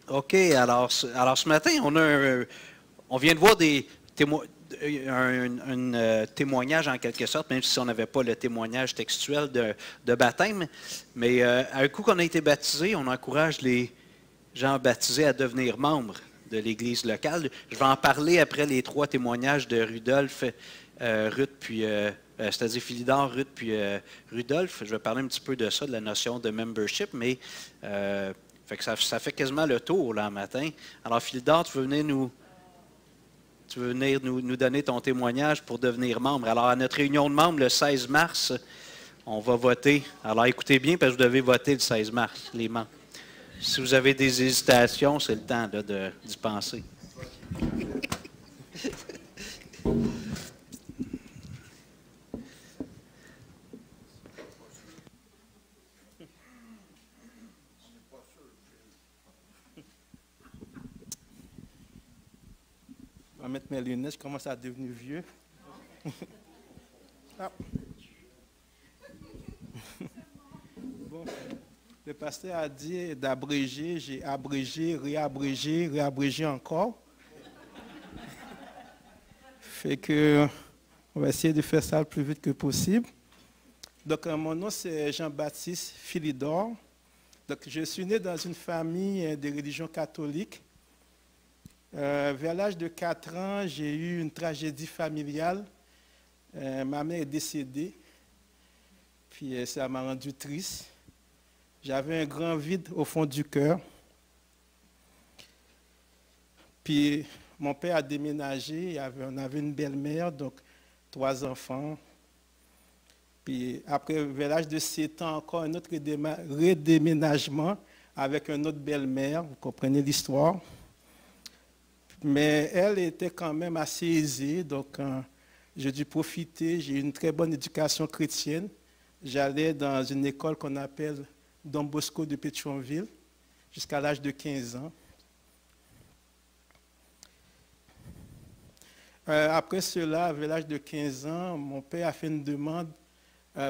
OK, alors ce matin, on vient de voir un témoignage en quelque sorte, même si on n'avait pas le témoignage textuel de baptême. Mais à un coup qu'on a été baptisé, on encourage les gens baptisés à devenir membres de l'Église locale. Je vais en parler après les 3 témoignages de Rudolph, Ruth, puis c'est-à-dire Philidor, Ruth, puis Rudolph. Je vais parler un petit peu de ça, de la notion de membership, mais fait que ça fait quasiment le tour là, matin. Alors, Philidor, tu veux venir nous donner ton témoignage pour devenir membre. Alors, à notre réunion de membres, le 16 mars, on va voter. Alors, écoutez bien, parce que vous devez voter le 16 mars, les membres. Si vous avez des hésitations, c'est le temps d'y penser. Je vais mettre mes lunettes, je commence à devenir vieux. Ah. Bon, le pasteur a dit d'abréger, j'ai abrégé, réabrégé encore. Fait que on va essayer de faire ça le plus vite que possible. Donc mon nom c'est Jean-Baptiste Philidor. Donc je suis né dans une famille de religion catholique. Vers l'âge de 4 ans, j'ai eu une tragédie familiale. Ma mère est décédée, puis ça m'a rendu triste. J'avais un grand vide au fond du cœur. Puis mon père a déménagé, on avait une belle-mère, donc 3 enfants. Puis après, vers l'âge de 7 ans, encore un autre redéménagement avec une autre belle-mère, vous comprenez l'histoire. Mais elle était quand même assez aisée, donc j'ai dû profiter. J'ai eu une très bonne éducation chrétienne. J'allais dans une école qu'on appelle Don Bosco de Pétionville jusqu'à l'âge de 15 ans. Après cela, vers l'âge de 15 ans, mon père a fait une demande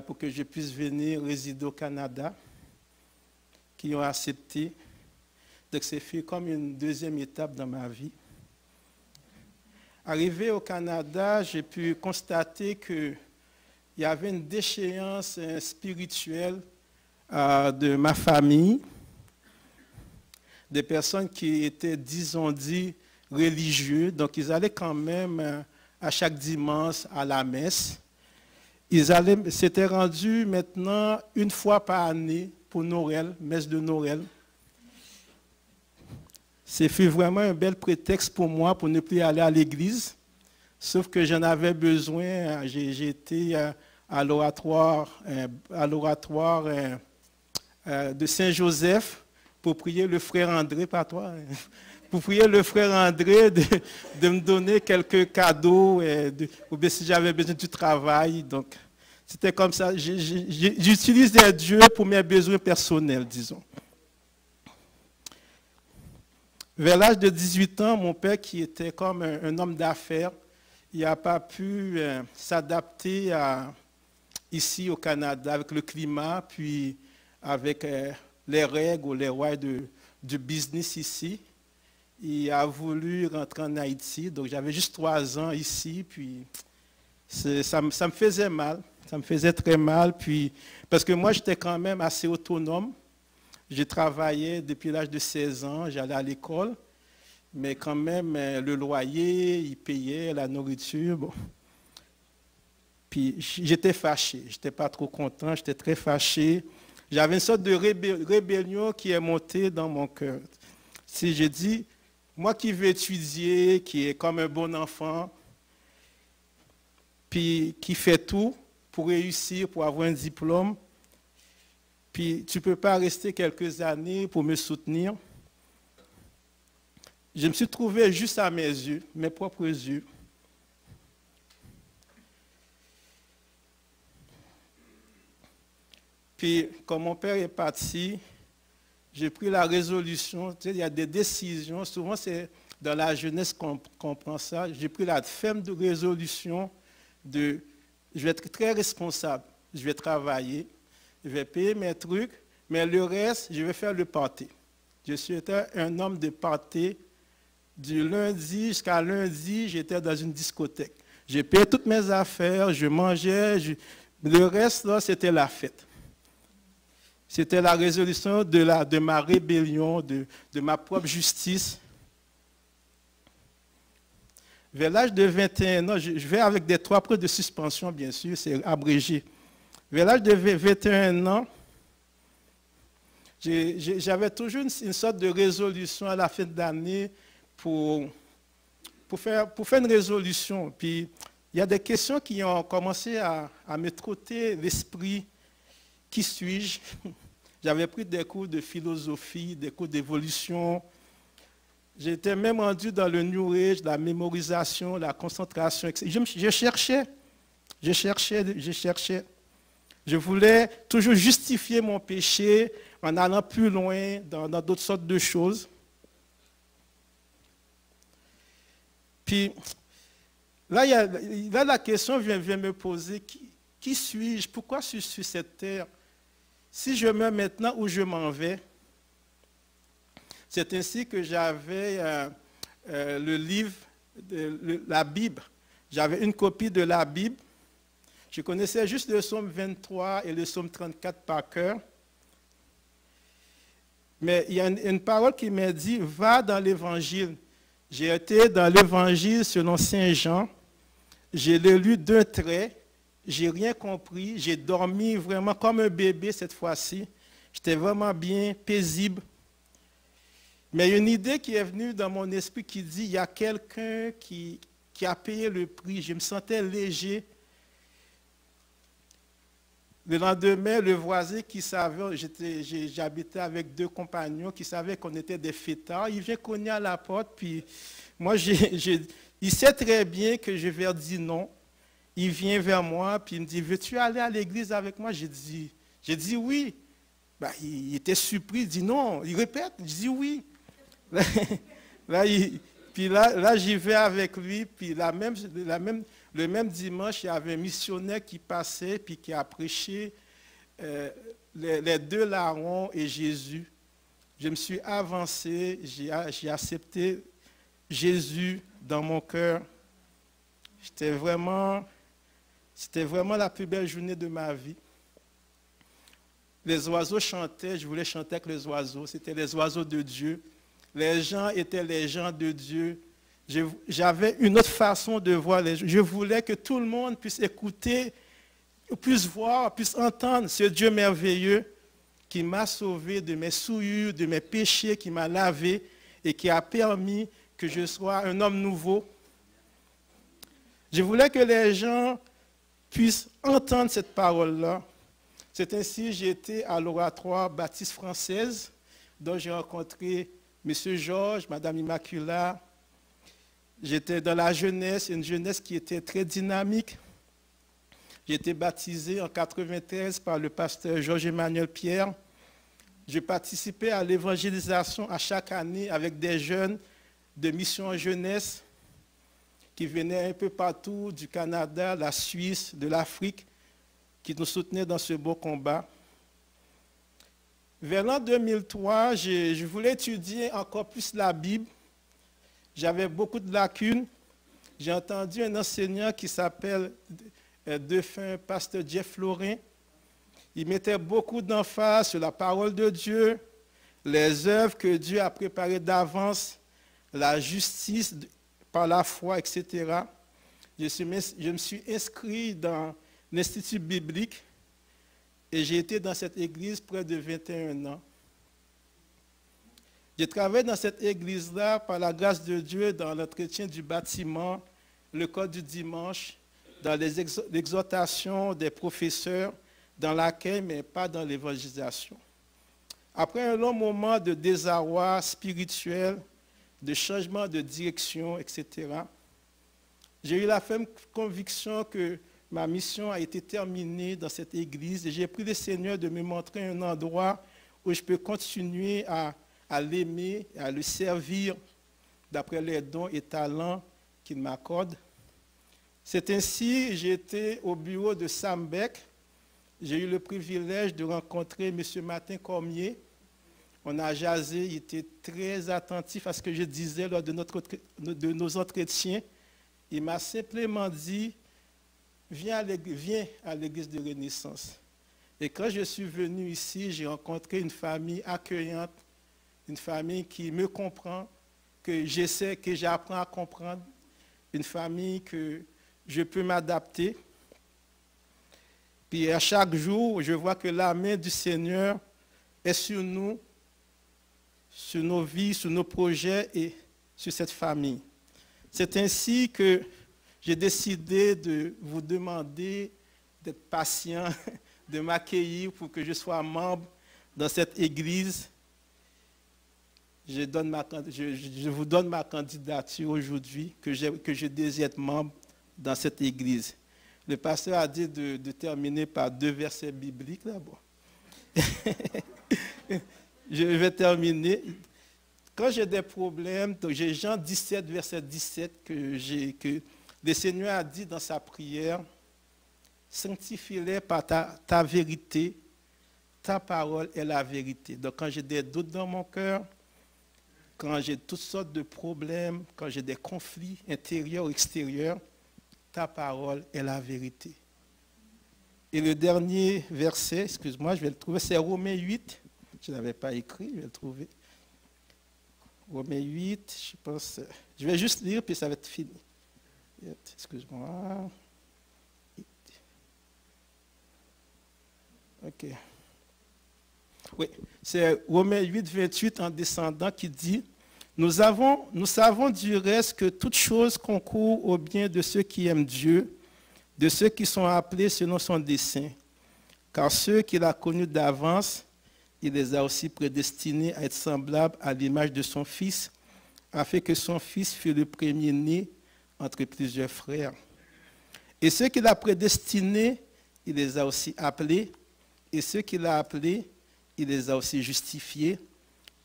pour que je puisse venir résider au Canada, qui ont accepté. Donc c'est fait comme une deuxième étape dans ma vie. Arrivé au Canada, j'ai pu constater qu'il y avait une déchéance spirituelle de ma famille, des personnes qui étaient, disons dit, religieux, donc ils allaient quand même à chaque dimanche à la messe. Ils s'étaient rendus maintenant une fois par année pour Noël, messe de Noël. C'était vraiment un bel prétexte pour moi pour ne plus aller à l'église, sauf que j'en avais besoin. J'ai été à l'oratoire de Saint-Joseph pour prier le frère André, pas toi, pour prier le frère André de me donner quelques cadeaux, ou bien si j'avais besoin du travail. Donc, c'était comme ça. J'utilisais Dieu pour mes besoins personnels, disons. Vers l'âge de 18 ans, mon père, qui était comme un homme d'affaires, il n'a pas pu s'adapter ici au Canada avec le climat, puis avec les règles ou les lois du business ici. Il a voulu rentrer en Haïti, donc j'avais juste 3 ans ici, puis ça me faisait mal, ça me faisait très mal, puis, parce que moi j'étais quand même assez autonome. Je travaillais depuis l'âge de 16 ans, j'allais à l'école, mais quand même, le loyer, il payait, la nourriture, bon. Puis j'étais fâché, je n'étais pas trop content, j'étais très fâché. J'avais une sorte de rébellion qui est montée dans mon cœur. Si je dis, moi qui veux étudier, qui est comme un bon enfant, puis qui fait tout pour réussir, pour avoir un diplôme, puis tu ne peux pas rester quelques années pour me soutenir. Je me suis trouvé juste à mes yeux, mes propres yeux. Puis, quand mon père est parti, j'ai pris la résolution, tu sais, il y a des décisions, souvent c'est dans la jeunesse qu'on prend ça, j'ai pris la ferme résolution de, je vais être très responsable, je vais travailler, je vais payer mes trucs, mais le reste, je vais faire le pâté. Je suis un homme de party. Du lundi jusqu'à lundi, j'étais dans une discothèque. J'ai payé toutes mes affaires, je mangeais. Le reste, là, c'était la fête. C'était la résolution de ma rébellion, de ma propre justice. Vers l'âge de 21 ans, je vais avec des 3 points de suspension, bien sûr, c'est abrégé. Vers l'âge de 21 ans, j'avais toujours une sorte de résolution à la fin de l'année pour faire une résolution. Puis, il y a des questions qui ont commencé à me trotter l'esprit. Qui suis-je? J'avais pris des cours de philosophie, des cours d'évolution. J'étais même rendu dans le New Age, la mémorisation, la concentration, etc. Je cherchais. Je voulais toujours justifier mon péché en allant plus loin dans d'autres sortes de choses. Puis, là, la question vient me poser, qui suis-je? Pourquoi je suis sur cette terre? Si je meurs maintenant, où je m'en vais? C'est ainsi que j'avais le livre, la Bible. J'avais une copie de la Bible. Je connaissais juste le psaume 23 et le psaume 34 par cœur. Mais il y a une parole qui m'a dit, va dans l'évangile. J'ai été dans l'évangile selon Saint Jean. J'ai le lu d'un trait. J'ai rien compris. J'ai dormi vraiment comme un bébé cette fois-ci. J'étais vraiment bien, paisible. Mais une idée qui est venue dans mon esprit qui dit, il y a quelqu'un qui a payé le prix. Je me sentais léger. Le lendemain, le voisin qui savait, j'habitais avec 2 compagnons qui savaient qu'on était des fêtards, il vient cogner à la porte, puis moi, il sait très bien que je vais dire non. Il vient vers moi, puis il me dit, veux-tu aller à l'église avec moi? J'ai dit oui. Ben, il était surpris, il dit non. Il répète, je dis oui. Là, j'y vais avec lui, puis le même dimanche, il y avait un missionnaire qui passait, puis qui a prêché les 2 larrons et Jésus. Je me suis avancé, j'ai accepté Jésus dans mon cœur. C'était vraiment la plus belle journée de ma vie. Les oiseaux chantaient, je voulais chanter avec les oiseaux, c'était les oiseaux de Dieu. Les gens étaient les gens de Dieu. J'avais une autre façon de voir les gens. Je voulais que tout le monde puisse écouter, puisse voir, puisse entendre ce Dieu merveilleux qui m'a sauvé de mes souillures, de mes péchés, qui m'a lavé et qui a permis que je sois un homme nouveau. Je voulais que les gens puissent entendre cette parole-là. C'est ainsi que j'ai été à l'Oratoire Baptiste Française, dont j'ai rencontré M. Georges, Mme Immacula. J'étais dans la jeunesse, une jeunesse qui était très dynamique. J'ai été baptisé en 1993 par le pasteur Georges-Emmanuel Pierre. Je participais à l'évangélisation à chaque année avec des jeunes de mission jeunesse qui venaient un peu partout du Canada, la Suisse, de l'Afrique, qui nous soutenaient dans ce beau combat. Vers l'an 2003, je voulais étudier encore plus la Bible. J'avais beaucoup de lacunes. J'ai entendu un enseignant qui s'appelle défunt pasteur Jeff Laurin. Il mettait beaucoup d'emphase sur la parole de Dieu, les œuvres que Dieu a préparées d'avance, la justice par la foi, etc. Je me suis inscrit dans l'Institut biblique et j'ai été dans cette église près de 21 ans. J'ai travaillé dans cette église-là, par la grâce de Dieu, dans l'entretien du bâtiment, le code du dimanche, dans l'exhortation des professeurs, dans l'accueil, mais pas dans l'évangélisation. Après un long moment de désarroi spirituel, de changement de direction, etc., j'ai eu la ferme conviction que ma mission a été terminée dans cette église et j'ai prié le Seigneur de me montrer un endroit où je peux continuer à l'aimer, à le servir d'après les dons et talents qu'il m'accorde. C'est ainsi que j'ai été au bureau de Sam Beck. J'ai eu le privilège de rencontrer M. Martin Cormier. On a jasé, il était très attentif à ce que je disais lors de nos entretiens. Il m'a simplement dit, viens à l'église de Renaissance. Et quand je suis venu ici, j'ai rencontré une famille accueillante, une famille qui me comprend, que j'essaie, que j'apprends à comprendre, une famille que je peux m'adapter. Puis à chaque jour, je vois que la main du Seigneur est sur nous, sur nos vies, sur nos projets et sur cette famille. C'est ainsi que j'ai décidé de vous demander d'être patient, de m'accueillir pour que je sois membre dans cette église. Je vous donne ma candidature aujourd'hui, que je désire être membre dans cette église. Le pasteur a dit de terminer par 2 versets bibliques d'abord. Je vais terminer. Quand j'ai des problèmes, donc j'ai Jean 17, verset 17, que le Seigneur a dit dans sa prière, sanctifie-les par ta vérité, ta parole est la vérité. Donc quand j'ai des doutes dans mon cœur, quand j'ai toutes sortes de problèmes, quand j'ai des conflits intérieurs ou extérieurs, ta parole est la vérité. Et le dernier verset, excuse-moi, je vais le trouver, c'est Romains 8. Je ne l'avais pas écrit, je vais le trouver. Romains 8, je pense. Je vais juste lire, puis ça va être fini. Excuse-moi. OK. Oui, c'est Romains 8, 28 en descendant qui dit « Nous savons du reste que toute chose concourt au bien de ceux qui aiment Dieu, de ceux qui sont appelés selon son dessein. Car ceux qu'il a connus d'avance, il les a aussi prédestinés à être semblables à l'image de son Fils, afin que son Fils fût le premier-né entre plusieurs frères. Et ceux qu'il a prédestinés, il les a aussi appelés, et ceux qu'il a appelés, il les a aussi justifiés,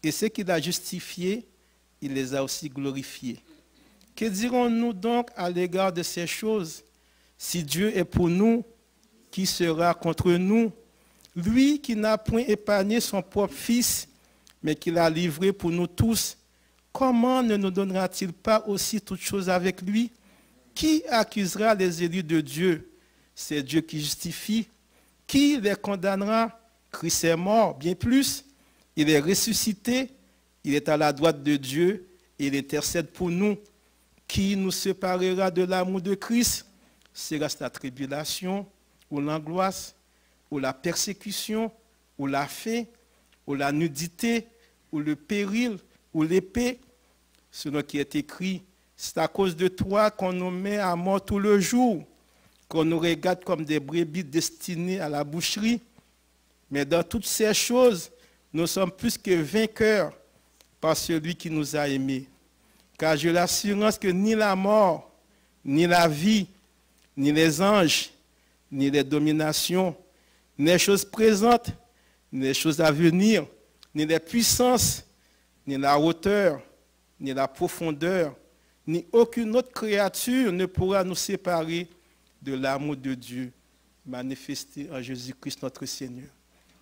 et ceux qu'il a justifiés, il les a aussi glorifiés. Que dirons-nous donc à l'égard de ces choses? Si Dieu est pour nous, qui sera contre nous? Lui qui n'a point épargné son propre Fils, mais qui l'a livré pour nous tous, comment ne nous donnera-t-il pas aussi toutes choses avec lui? Qui accusera les élus de Dieu? C'est Dieu qui justifie. Qui les condamnera? Christ est mort, bien plus. Il est ressuscité, il est à la droite de Dieu, et il intercède pour nous. Qui nous séparera de l'amour de Christ? Sera-ce la tribulation, ou l'angoisse, ou la persécution, ou la faim, ou la nudité, ou le péril, ou l'épée? Selon qui est écrit, c'est à cause de toi qu'on nous met à mort tout le jour, qu'on nous regarde comme des brebis destinées à la boucherie. Mais dans toutes ces choses, nous sommes plus que vainqueurs par celui qui nous a aimés. Car j'ai l'assurance que ni la mort, ni la vie, ni les anges, ni les dominations, ni les choses présentes, ni les choses à venir, ni les puissances, ni la hauteur, ni la profondeur, ni aucune autre créature ne pourra nous séparer de l'amour de Dieu manifesté en Jésus-Christ notre Seigneur.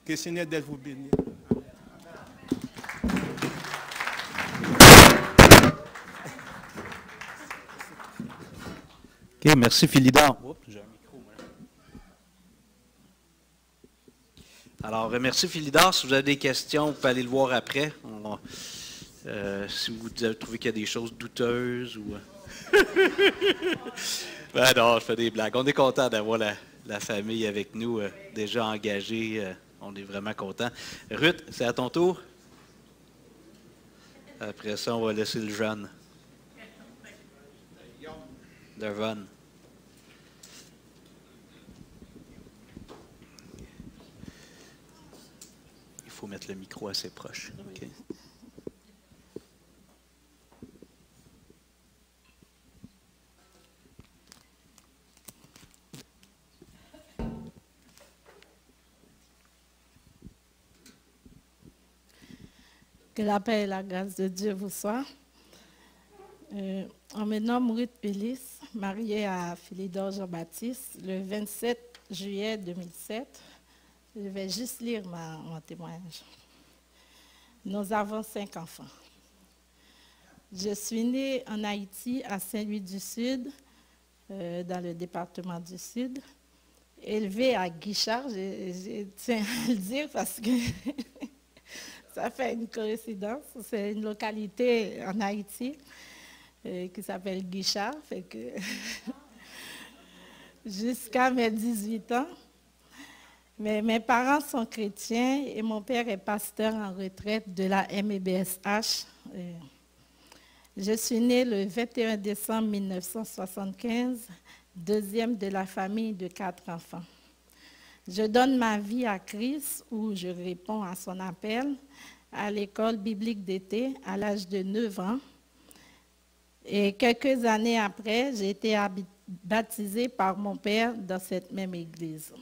Que le Seigneur vous bénisse. OK, merci Philidor. J'ai un micro, moi. Alors, merci Philidor. Si vous avez des questions, vous pouvez aller le voir après. Si vous trouvez qu'il y a des choses douteuses ou... Ben non, je fais des blagues. On est content d'avoir la famille avec nous, déjà engagée. On est vraiment content. Ruth, c'est à ton tour. Après ça, on va laisser le jeune. Devon. Il faut mettre le micro assez proche. Okay. Que la paix et la grâce de Dieu vous soient. On me nomme Ruth Pélis, mariée à Philidor Jean-Baptiste, le 27 juillet 2007. Je vais juste lire mon témoignage. Nous avons 5 enfants. Je suis née en Haïti, à Saint-Louis-du-Sud, dans le département du Sud. Élevée à Guichard, je tiens à le dire parce que ça fait une coïncidence. C'est une localité en Haïti qui s'appelle Guichard. Fait que jusqu'à mes 18 ans, mais mes parents sont chrétiens et mon père est pasteur en retraite de la MEBSH. Je suis née le 21 décembre 1975, deuxième de la famille de 4 enfants. Je donne ma vie à Christ où je réponds à son appel à l'école biblique d'été à l'âge de 9 ans. Et quelques années après, j'ai été baptisée par mon père dans cette même église.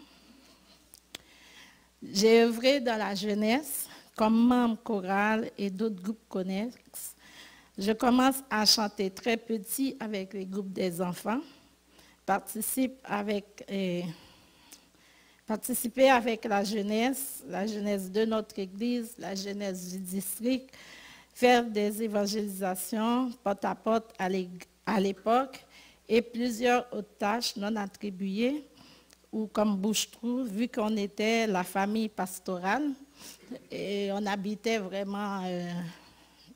J'ai œuvré dans la jeunesse comme membre choral et d'autres groupes connexes. Je commence à chanter très petit avec les groupes des enfants, participer avec la jeunesse de notre église, la jeunesse du district, faire des évangélisations porte-à-porte à l'époque et plusieurs autres tâches non attribuées ou comme bouche-trou, vu qu'on était la famille pastorale et on habitait vraiment,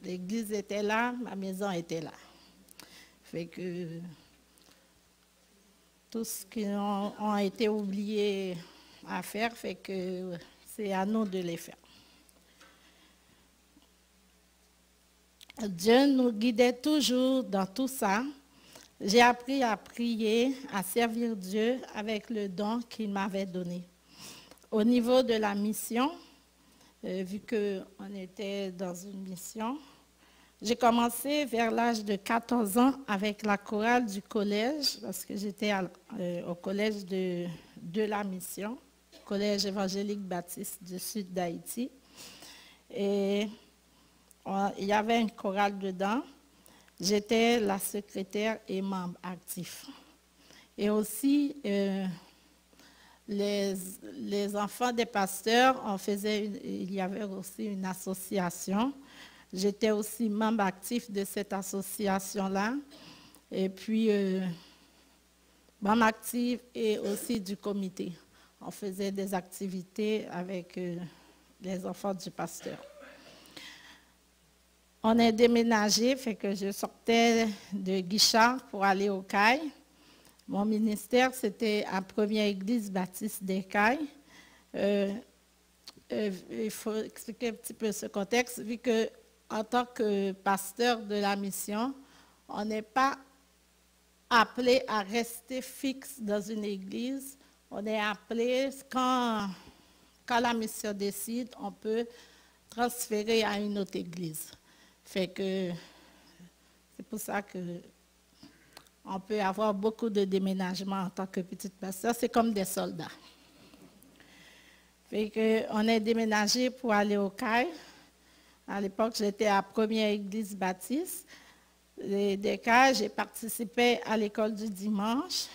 l'église était là, ma maison était là. Fait que tout ce qui ont été oubliés à faire, fait que c'est à nous de les faire. Dieu nous guidait toujours dans tout ça. J'ai appris à prier, à servir Dieu avec le don qu'il m'avait donné. Au niveau de la mission, vu qu'on était dans une mission, j'ai commencé vers l'âge de 14 ans avec la chorale du collège, parce que j'étais au collège de la mission, collège évangélique baptiste du sud d'Haïti. Et il y avait une chorale dedans. J'étais la secrétaire et membre actif. Et aussi, les enfants des pasteurs, il y avait aussi une association. J'étais aussi membre actif de cette association-là. Et puis, membre actif et aussi du comité. On faisait des activités avec les enfants du pasteur. On est déménagé, fait que je sortais de Guichard pour aller au CAI. Mon ministère, c'était à Première Église Baptiste des CAI. Il faut expliquer un petit peu ce contexte, vu que en tant que pasteur de la mission, on n'est pas appelé à rester fixe dans une église. On est appelé, quand la mission décide, on peut transférer à une autre église. Fait que c'est pour ça qu'on peut avoir beaucoup de déménagements en tant que petite pasteur. C'est comme des soldats. Fait qu'on est déménagé pour aller au CAI. À l'époque, j'étais à Première Église Baptiste. Des CAI, j'ai participé à l'école du dimanche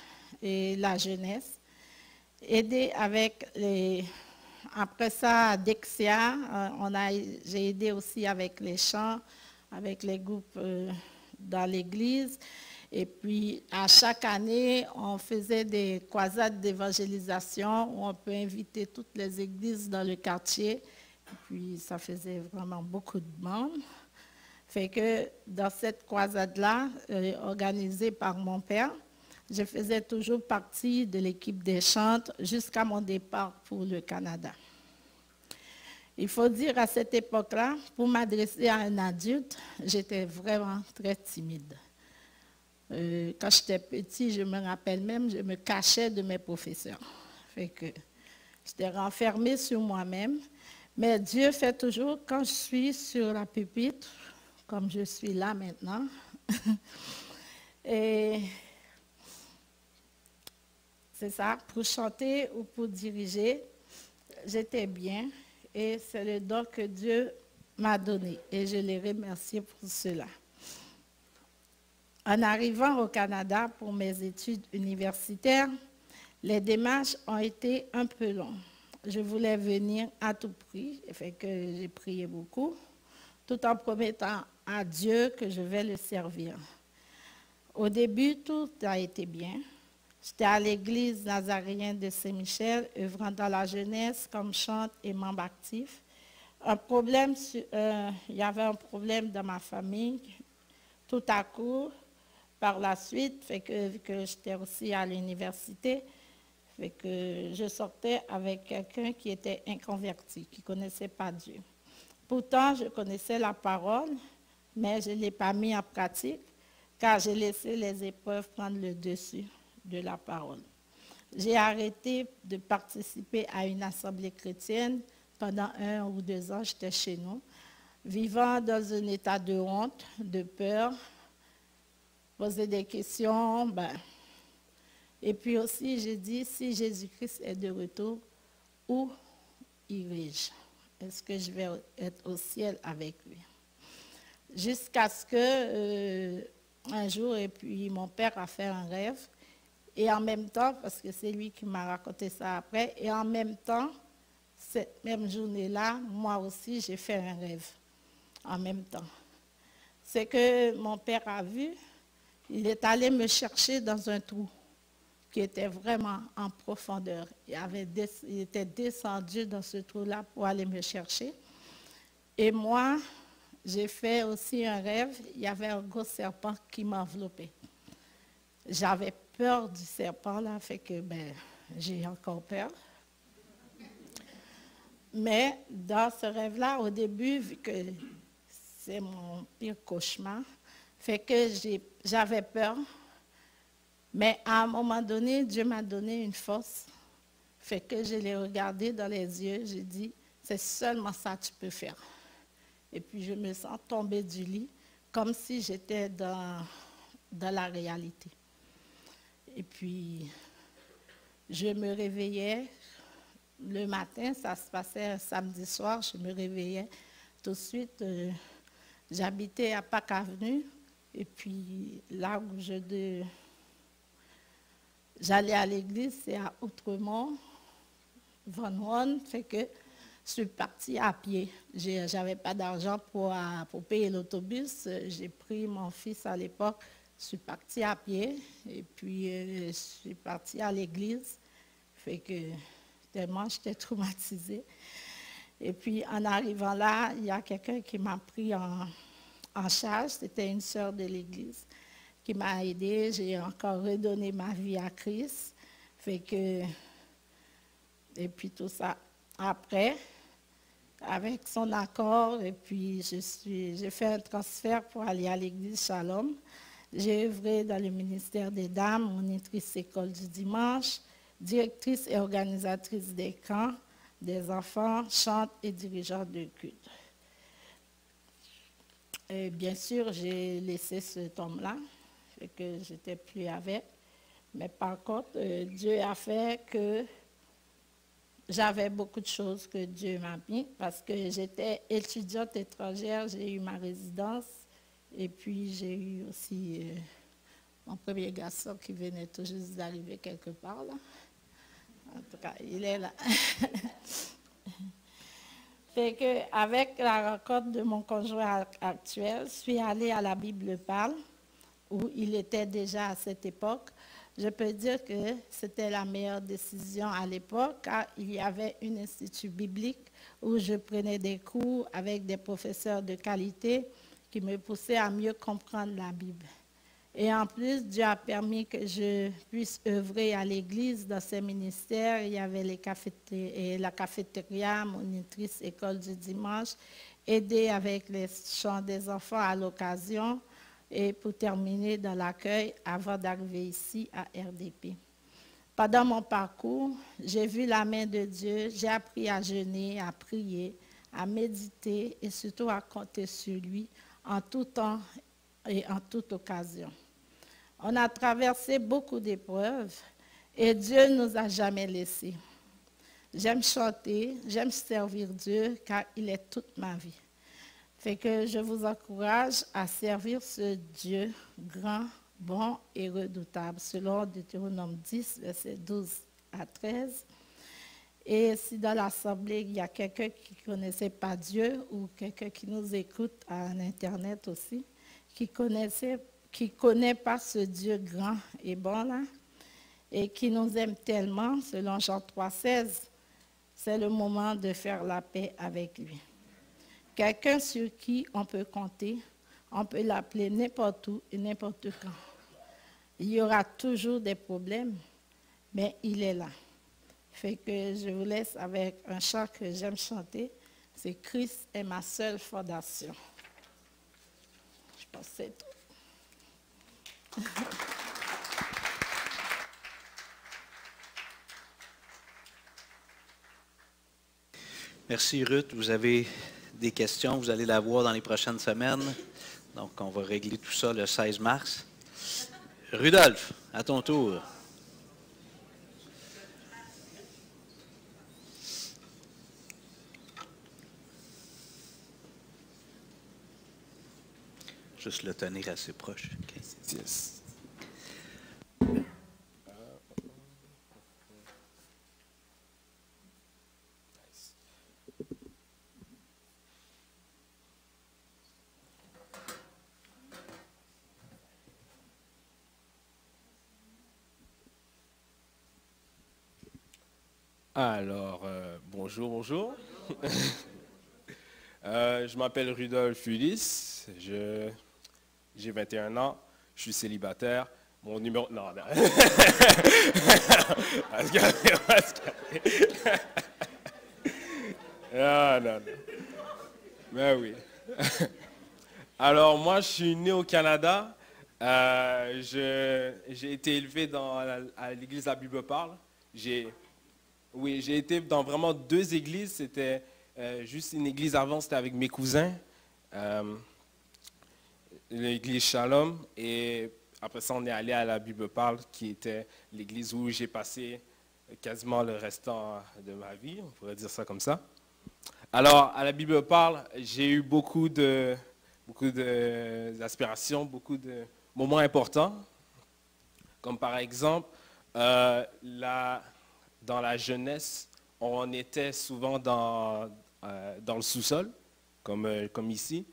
et la jeunesse. Aidé avec après ça, à Dexia, j'ai aidé aussi avec les chants, avec les groupes dans l'église. Et puis, à chaque année, on faisait des croisades d'évangélisation où on peut inviter toutes les églises dans le quartier. Et puis, ça faisait vraiment beaucoup de monde. Fait que dans cette croisade-là, organisée par mon père, je faisais toujours partie de l'équipe des chantes jusqu'à mon départ pour le Canada. Il faut dire à cette époque-là, pour m'adresser à un adulte, j'étais vraiment très timide. Quand j'étais petit, je me rappelle même, je me cachais de mes professeurs. Fait que j'étais renfermée sur moi-même. Mais Dieu fait toujours, quand je suis sur la pupitre, comme je suis là maintenant, et c'est ça, pour chanter ou pour diriger, j'étais bien. Et c'est le don que Dieu m'a donné. Et je les remercie pour cela. En arrivant au Canada pour mes études universitaires, les démarches ont été un peu longues. Je voulais venir à tout prix, fait que j'ai prié beaucoup. tout en promettant à Dieu que je vais le servir. Au début, tout a été bien. J'étais à l'église nazaréenne de Saint-Michel, œuvrant dans la jeunesse comme chante et membre actif. Il y avait un problème dans ma famille. Tout à coup, par la suite, vu que j'étais aussi à l'université, fait que je sortais avec quelqu'un qui était inconverti, qui ne connaissait pas Dieu. Pourtant, je connaissais la parole, mais je ne l'ai pas mis en pratique, car j'ai laissé les épreuves prendre le dessus de la parole. J'ai arrêté de participer à une assemblée chrétienne. Pendant 1 ou 2 ans, j'étais chez nous, vivant dans un état de honte, de peur, poser des questions. Et puis aussi, j'ai dit, si Jésus-Christ est de retour, où irai-je? Est-ce que je vais être au ciel avec lui? Jusqu'à ce que, un jour, et puis mon père a fait un rêve, et en même temps, parce que c'est lui qui m'a raconté ça après, et en même temps, cette même journée-là, moi aussi, j'ai fait un rêve, en même temps. C'est que mon père a vu, il est allé me chercher dans un trou qui était vraiment en profondeur. Il était descendu dans ce trou-là pour aller me chercher. Et moi, j'ai fait aussi un rêve, il y avait un gros serpent qui m'enveloppait. J'avais peur du serpent, là, fait que j'ai encore peur. Mais dans ce rêve-là, au début, vu que c'est mon pire cauchemar, fait que j'avais peur. Mais à un moment donné, Dieu m'a donné une force. Fait que je l'ai regardé dans les yeux, j'ai dit, c'est seulement ça que tu peux faire. Et puis je me sens tomber du lit, comme si j'étais dans la réalité. Et puis, je me réveillais le matin, ça se passait un samedi soir, je me réveillais tout de suite. J'habitais à Pâques Avenue, et puis là où j'allais à l'église, c'est à Outremont, Van Ron, fait que je suis partie à pied. Je n'avais pas d'argent pour payer l'autobus. J'ai pris mon fils à l'époque, je suis partie à pied, et puis je suis partie à l'église, fait que tellement j'étais traumatisée. Et puis en arrivant là, il y a quelqu'un qui m'a pris en charge, c'était une sœur de l'église qui m'a aidée. J'ai encore redonné ma vie à Christ. Fait que, et puis tout ça. Après, avec son accord, et puis j'ai fait un transfert pour aller à l'église Shalom. J'ai œuvré dans le ministère des Dames, monitrice école du dimanche, directrice et organisatrice des camps, des enfants, chante et dirigeante de culte. Et bien sûr, j'ai laissé cet homme-là, que je n'étais plus avec. Mais par contre, Dieu a fait que j'avais beaucoup de choses que Dieu m'a mis, parce que j'étais étudiante étrangère, j'ai eu ma résidence, et puis j'ai eu aussi mon premier garçon qui venait tout juste d'arriver quelque part là. En tout cas, il est là. Fait que, avec la rencontre de mon conjoint actuel, je suis allée à la Bible Parle, où il était déjà à cette époque. Je peux dire que c'était la meilleure décision à l'époque, car il y avait un institut biblique où je prenais des cours avec des professeurs de qualité qui me poussaient à mieux comprendre la Bible. Et en plus, Dieu a permis que je puisse œuvrer à l'église dans ses ministères. Il y avait la cafétéria, monitrice école du dimanche, aider avec les chants des enfants à l'occasion, et pour terminer dans l'accueil avant d'arriver ici à RDP. Pendant mon parcours, j'ai vu la main de Dieu, j'ai appris à jeûner, à prier, à méditer et surtout à compter sur lui en tout temps et en toute occasion. On a traversé beaucoup d'épreuves et Dieu ne nous a jamais laissés. J'aime chanter, j'aime servir Dieu car il est toute ma vie. Fait que je vous encourage à servir ce Dieu grand, bon et redoutable, selon Deutéronome 10, versets 12 à 13. Et si dans l'Assemblée, il y a quelqu'un qui ne connaissait pas Dieu ou quelqu'un qui nous écoute à Internet aussi, qui connaît pas ce Dieu grand et bon là, et qui nous aime tellement, selon Jean 3,16, c'est le moment de faire la paix avec lui. Quelqu'un sur qui on peut compter, on peut l'appeler n'importe où et n'importe quand. Il y aura toujours des problèmes, mais il est là. Fait que je vous laisse avec un chant que j'aime chanter. C'est Christ est ma seule fondation. Je pense que c'est tout. Merci Ruth. Vous avez des questions, vous allez la voir dans les prochaines semaines. Donc, on va régler tout ça le 16 mars. Rudolph, à ton tour. Juste le tenir assez proche. Okay. Yes. Alors, bonjour, bonjour. Je m'appelle Rudolph Ulysse, j'ai 21 ans, je suis célibataire. Mon numéro... Non, non. Ah, non, non. Ben oui. Alors, moi, je suis né au Canada. J'ai été élevé à l'église La Bible Parle. Oui, j'ai été dans vraiment 2 églises. C'était juste une église avant, c'était avec mes cousins. L'église Shalom. Et après ça, on est allé à La Bible Parle, qui était l'église où j'ai passé quasiment le restant de ma vie, on pourrait dire ça comme ça. Alors, à La Bible Parle, j'ai eu beaucoup d'aspirations, beaucoup de moments importants. Comme par exemple, dans la jeunesse, on était souvent dans le sous-sol, comme ici.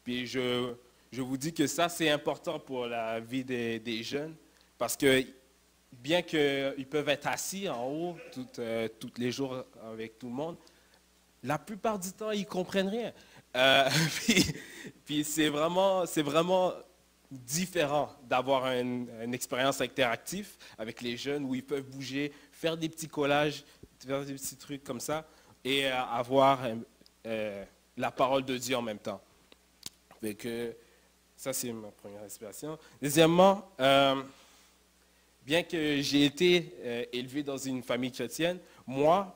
Puis je vous dis que ça, c'est important pour la vie des jeunes, parce que bien qu'ils peuvent être assis en haut tous les jours avec tout le monde, la plupart du temps, ils ne comprennent rien. Puis c'est vraiment différent d'avoir une expérience interactive avec les jeunes où ils peuvent bouger, faire des petits collages, faire des petits trucs comme ça et avoir la parole de Dieu en même temps. Donc, ça, c'est ma première inspiration. Deuxièmement, bien que j'ai été élevé dans une famille chrétienne,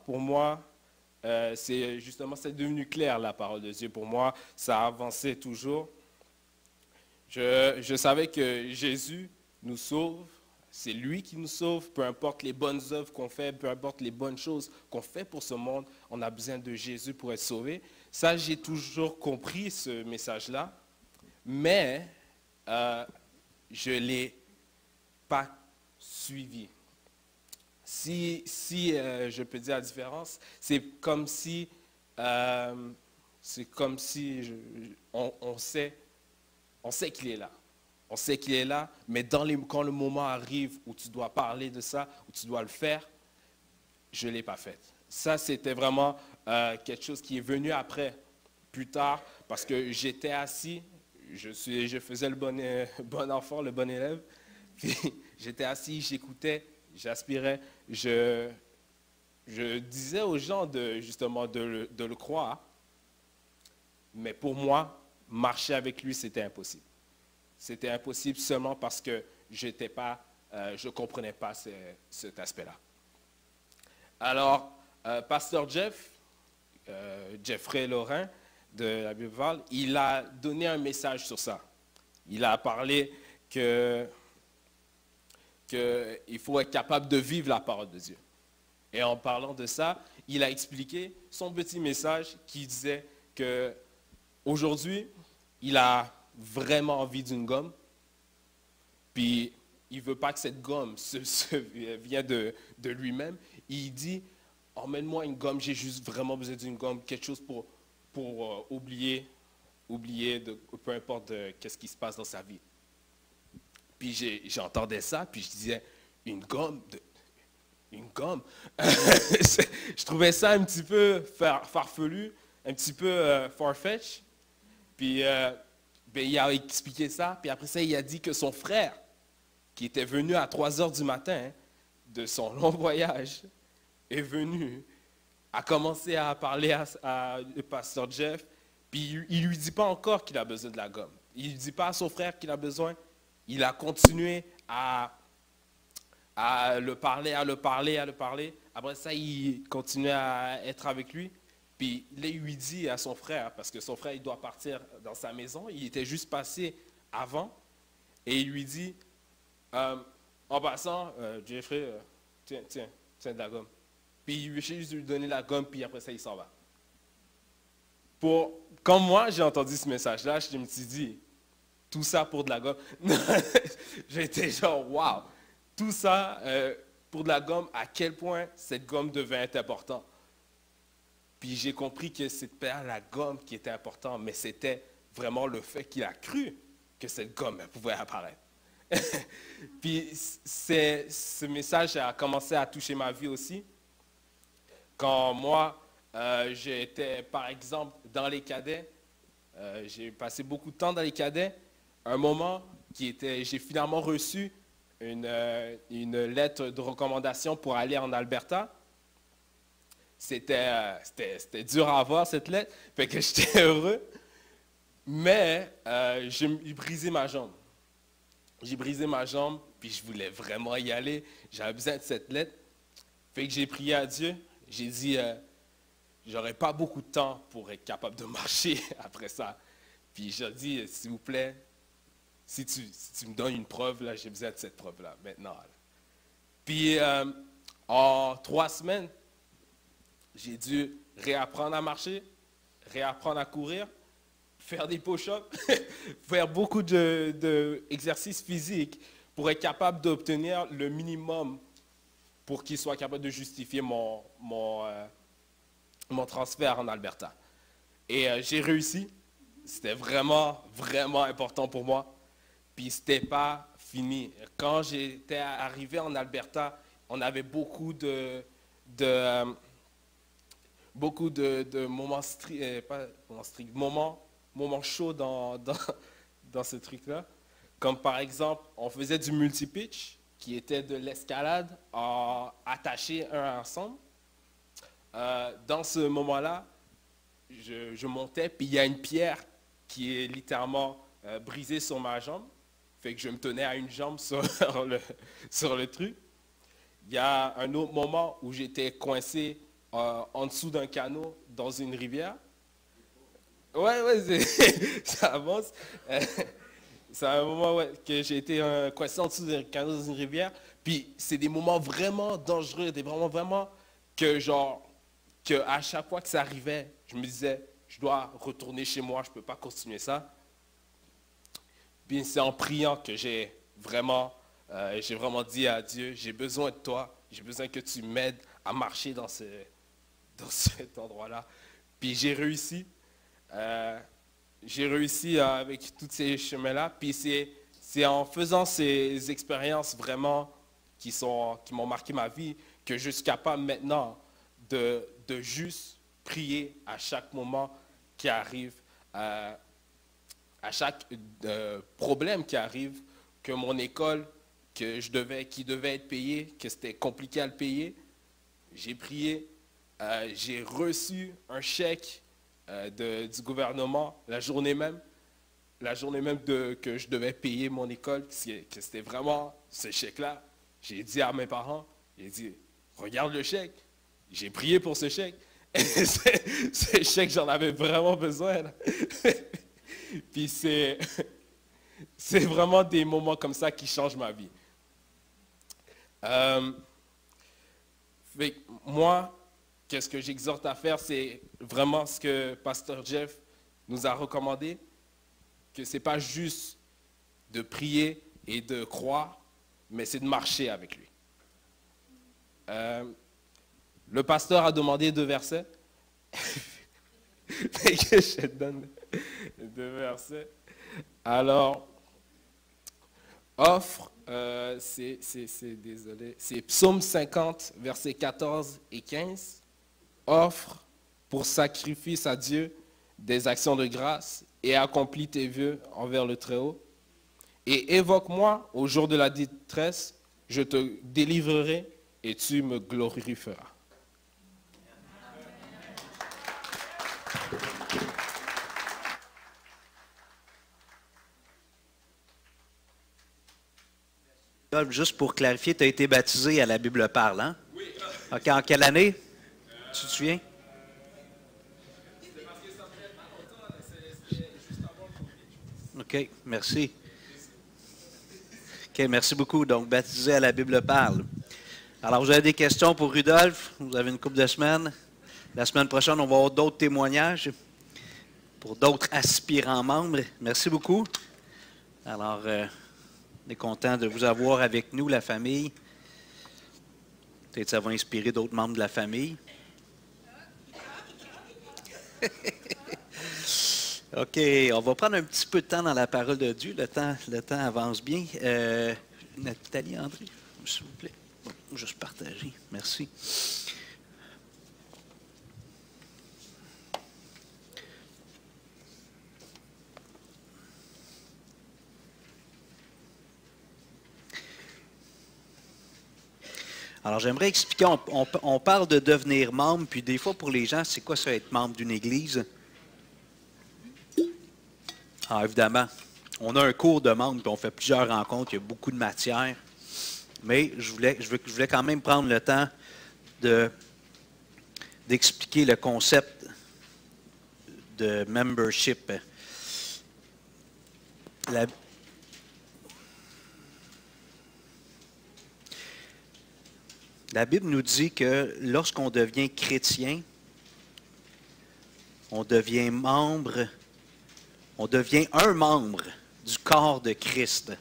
pour moi, c'est devenu clair la parole de Dieu. Pour moi, ça avançait toujours. Je savais que Jésus nous sauve, c'est lui qui nous sauve, peu importe les bonnes œuvres qu'on fait, peu importe les bonnes choses qu'on fait pour ce monde, on a besoin de Jésus pour être sauvé. Ça, j'ai toujours compris ce message-là, mais je ne l'ai pas suivi. Si je peux dire la différence, c'est comme si on sait qu'il est là. On sait qu'il est là, mais quand le moment arrive où tu dois parler de ça, où tu dois le faire, je ne l'ai pas fait. Ça, c'était vraiment quelque chose qui est venu après, plus tard, parce que j'étais assis, je faisais le bon enfant, le bon élève, puis j'étais assis, j'écoutais, j'aspirais, je disais aux gens de le croire, mais pour moi, marcher avec lui, c'était impossible. C'était impossible seulement parce que je ne comprenais pas cet aspect-là. Alors, Pasteur Jeffrey Lorrain de la Bible Parle, il a donné un message sur ça. Il a parlé qu'il faut être capable de vivre la parole de Dieu. Et en parlant de ça, il a expliqué son petit message qui disait qu'aujourd'hui, il a vraiment envie d'une gomme, puis il ne veut pas que cette gomme vienne de lui-même. Il dit, emmène-moi une gomme, j'ai juste vraiment besoin d'une gomme, quelque chose pour oublier peu importe qu'est-ce qui se passe dans sa vie. Puis j'entendais ça, puis je disais, une gomme. Je trouvais ça un petit peu farfelu, un petit peu far-fetched. Puis il a expliqué ça, puis après ça, il a dit que son frère, qui était venu à 3 heures du matin de son long voyage, est venu, a commencé à parler à pasteur Jeff, puis il ne lui dit pas encore qu'il a besoin de la gomme. Il ne dit pas à son frère qu'il a besoin. Il a continué à le parler. Après ça, il continuait à être avec lui. Puis là, il lui dit à son frère, parce que son frère, il doit partir dans sa maison. Il était juste passé avant. Et il lui dit, en passant, Jeffrey, tiens de la gomme. Puis il lui juste lui donner la gomme, puis après ça, il s'en va. Comme moi, j'ai entendu ce message-là, je me suis dit, tout ça pour de la gomme. J'étais genre, waouh, tout ça pour de la gomme, à quel point cette gomme devait être importante. Puis j'ai compris que c'était pas la gomme qui était importante, mais c'était vraiment le fait qu'il a cru que cette gomme pouvait apparaître. Puis ce message a commencé à toucher ma vie aussi. Quand moi, j'étais par exemple dans les cadets, j'ai passé beaucoup de temps dans les cadets, un moment j'ai finalement reçu une lettre de recommandation pour aller en Alberta. C'était dur à avoir cette lettre, fait que j'étais heureux, mais j'ai brisé ma jambe. J'ai brisé ma jambe, puis je voulais vraiment y aller. J'avais besoin de cette lettre. Fait que j'ai prié à Dieu. J'ai dit, j'aurais pas beaucoup de temps pour être capable de marcher après ça. Puis j'ai dit, s'il vous plaît, si tu me donnes une preuve, là, j'ai besoin de cette preuve-là, maintenant. Là. Puis en 3 semaines, j'ai dû réapprendre à marcher, réapprendre à courir, faire des push-ups, faire beaucoup d'exercices physiques pour être capable d'obtenir le minimum pour qu'il soit capable de justifier mon transfert en Alberta. Et j'ai réussi. C'était vraiment, vraiment important pour moi. Puis c'était pas fini. Quand j'étais arrivé en Alberta, on avait beaucoup de moments chauds dans ce truc-là. Comme par exemple, on faisait du multi-pitch, qui était de l'escalade attachés un ensemble. Dans ce moment-là, je montais, puis il y a une pierre qui est littéralement brisée sur ma jambe. Fait que je me tenais à une jambe sur le truc. Il y a un autre moment où j'étais coincé en dessous d'un canot dans une rivière. Ouais, ça avance. C'est un moment que j'ai été coincé en dessous d'un canot dans une rivière. Puis c'est des moments vraiment dangereux, des moments vraiment que à chaque fois que ça arrivait, je me disais, je dois retourner chez moi, je ne peux pas continuer ça. Puis c'est en priant que j'ai vraiment dit à Dieu, j'ai besoin de toi, j'ai besoin que tu m'aides à marcher dans cet endroit-là. Puis j'ai réussi. Avec tous ces chemins-là. Puis c'est en faisant ces expériences vraiment qui m'ont marqué ma vie que je suis capable maintenant de juste prier à chaque moment qui arrive, à chaque problème qui arrive, que mon école qui devait être payée, que c'était compliqué à le payer. J'ai prié, j'ai reçu un chèque du gouvernement la journée même que je devais payer mon école, que c'était vraiment ce chèque-là. J'ai dit à mes parents, j'ai dit, regarde le chèque. J'ai prié pour ce chèque. Ce chèque, j'en avais vraiment besoin. Là. Puis c'est vraiment des moments comme ça qui changent ma vie. Moi, qu'est-ce que j'exhorte à faire, c'est vraiment ce que Pasteur Jeff nous a recommandé, que ce n'est pas juste de prier et de croire, mais c'est de marcher avec lui. Le pasteur a demandé 2 versets. Et que je donne 2 versets. Alors, offre, c'est Psaume 50, versets 14 et 15. Offre pour sacrifice à Dieu des actions de grâce et accomplis tes vœux envers le Très-Haut. Et évoque-moi au jour de la détresse, je te délivrerai et tu me glorifieras. Juste pour clarifier, tu as été baptisé à la Bible parle, hein? Oui. OK, en quelle année? Tu te souviens? OK, merci. OK, merci beaucoup. Donc, baptisé à la Bible parle. Alors, vous avez des questions pour Rudolph? Vous avez une couple de semaines. La semaine prochaine, on va avoir d'autres témoignages pour d'autres aspirants membres. Merci beaucoup. Alors, on est content de vous avoir avec nous, la famille. Peut-être que ça va inspirer d'autres membres de la famille. OK, on va prendre un petit peu de temps dans la parole de Dieu. Le temps avance bien. Nathalie, André, s'il vous plaît. Bon, juste partager. Merci. Alors, j'aimerais expliquer, on parle de devenir membre, puis des fois, pour les gens, c'est quoi ça, être membre d'une église? Ah, évidemment, on a un cours de membre, puis on fait plusieurs rencontres, il y a beaucoup de matière, mais je voulais quand même prendre le temps d'expliquer le concept de membership. La Bible nous dit que lorsqu'on devient chrétien, on devient un membre du corps de Christ.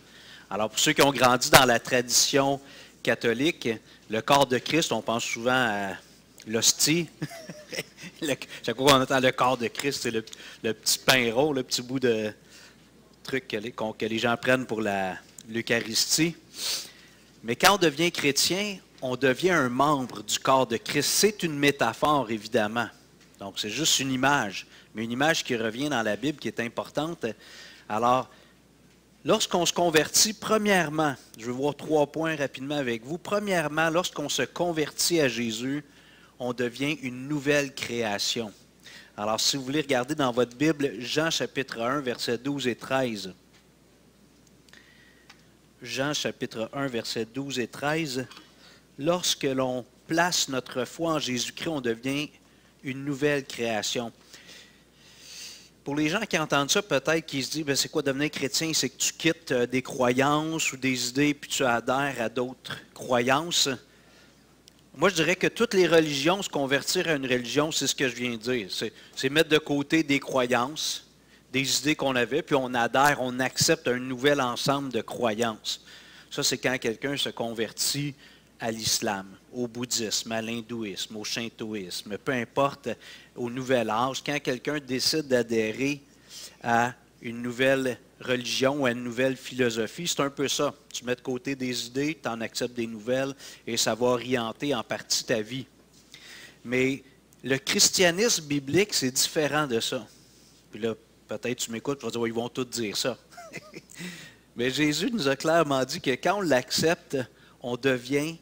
Alors, pour ceux qui ont grandi dans la tradition catholique, le corps de Christ, on pense souvent à l'hostie. Chaque fois qu'on entend le corps de Christ, c'est le petit pain rond, le petit bout de truc que les gens prennent pour l'Eucharistie. Mais quand on devient chrétien, on devient un membre du corps de Christ. C'est une métaphore, évidemment. Donc, c'est juste une image, mais une image qui revient dans la Bible, qui est importante. Alors, lorsqu'on se convertit, premièrement, je vais voir 3 points rapidement avec vous. Premièrement, lorsqu'on se convertit à Jésus, on devient une nouvelle création. Alors, si vous voulez regarder dans votre Bible, Jean chapitre 1, versets 12 et 13. Jean chapitre 1, versets 12 et 13. Lorsque l'on place notre foi en Jésus-Christ, on devient une nouvelle création. Pour les gens qui entendent ça, peut-être qu'ils se disent, c'est quoi devenir chrétien? C'est que tu quittes des croyances ou des idées, puis tu adhères à d'autres croyances. Moi, je dirais que toutes les religions, se convertir à une religion, c'est ce que je viens de dire. C'est mettre de côté des croyances, des idées qu'on avait, puis on adhère, on accepte un nouvel ensemble de croyances. Ça, c'est quand quelqu'un se convertit à l'islam, au bouddhisme, à l'hindouisme, au shintoïsme, peu importe, au nouvel âge, quand quelqu'un décide d'adhérer à une nouvelle religion ou à une nouvelle philosophie, c'est un peu ça. Tu mets de côté des idées, tu en acceptes des nouvelles et ça va orienter en partie ta vie. Mais le christianisme biblique, c'est différent de ça. Puis là, peut-être tu m'écoutes, tu vas dire, oh, ils vont tous dire ça. Mais Jésus nous a clairement dit que quand on l'accepte, on devient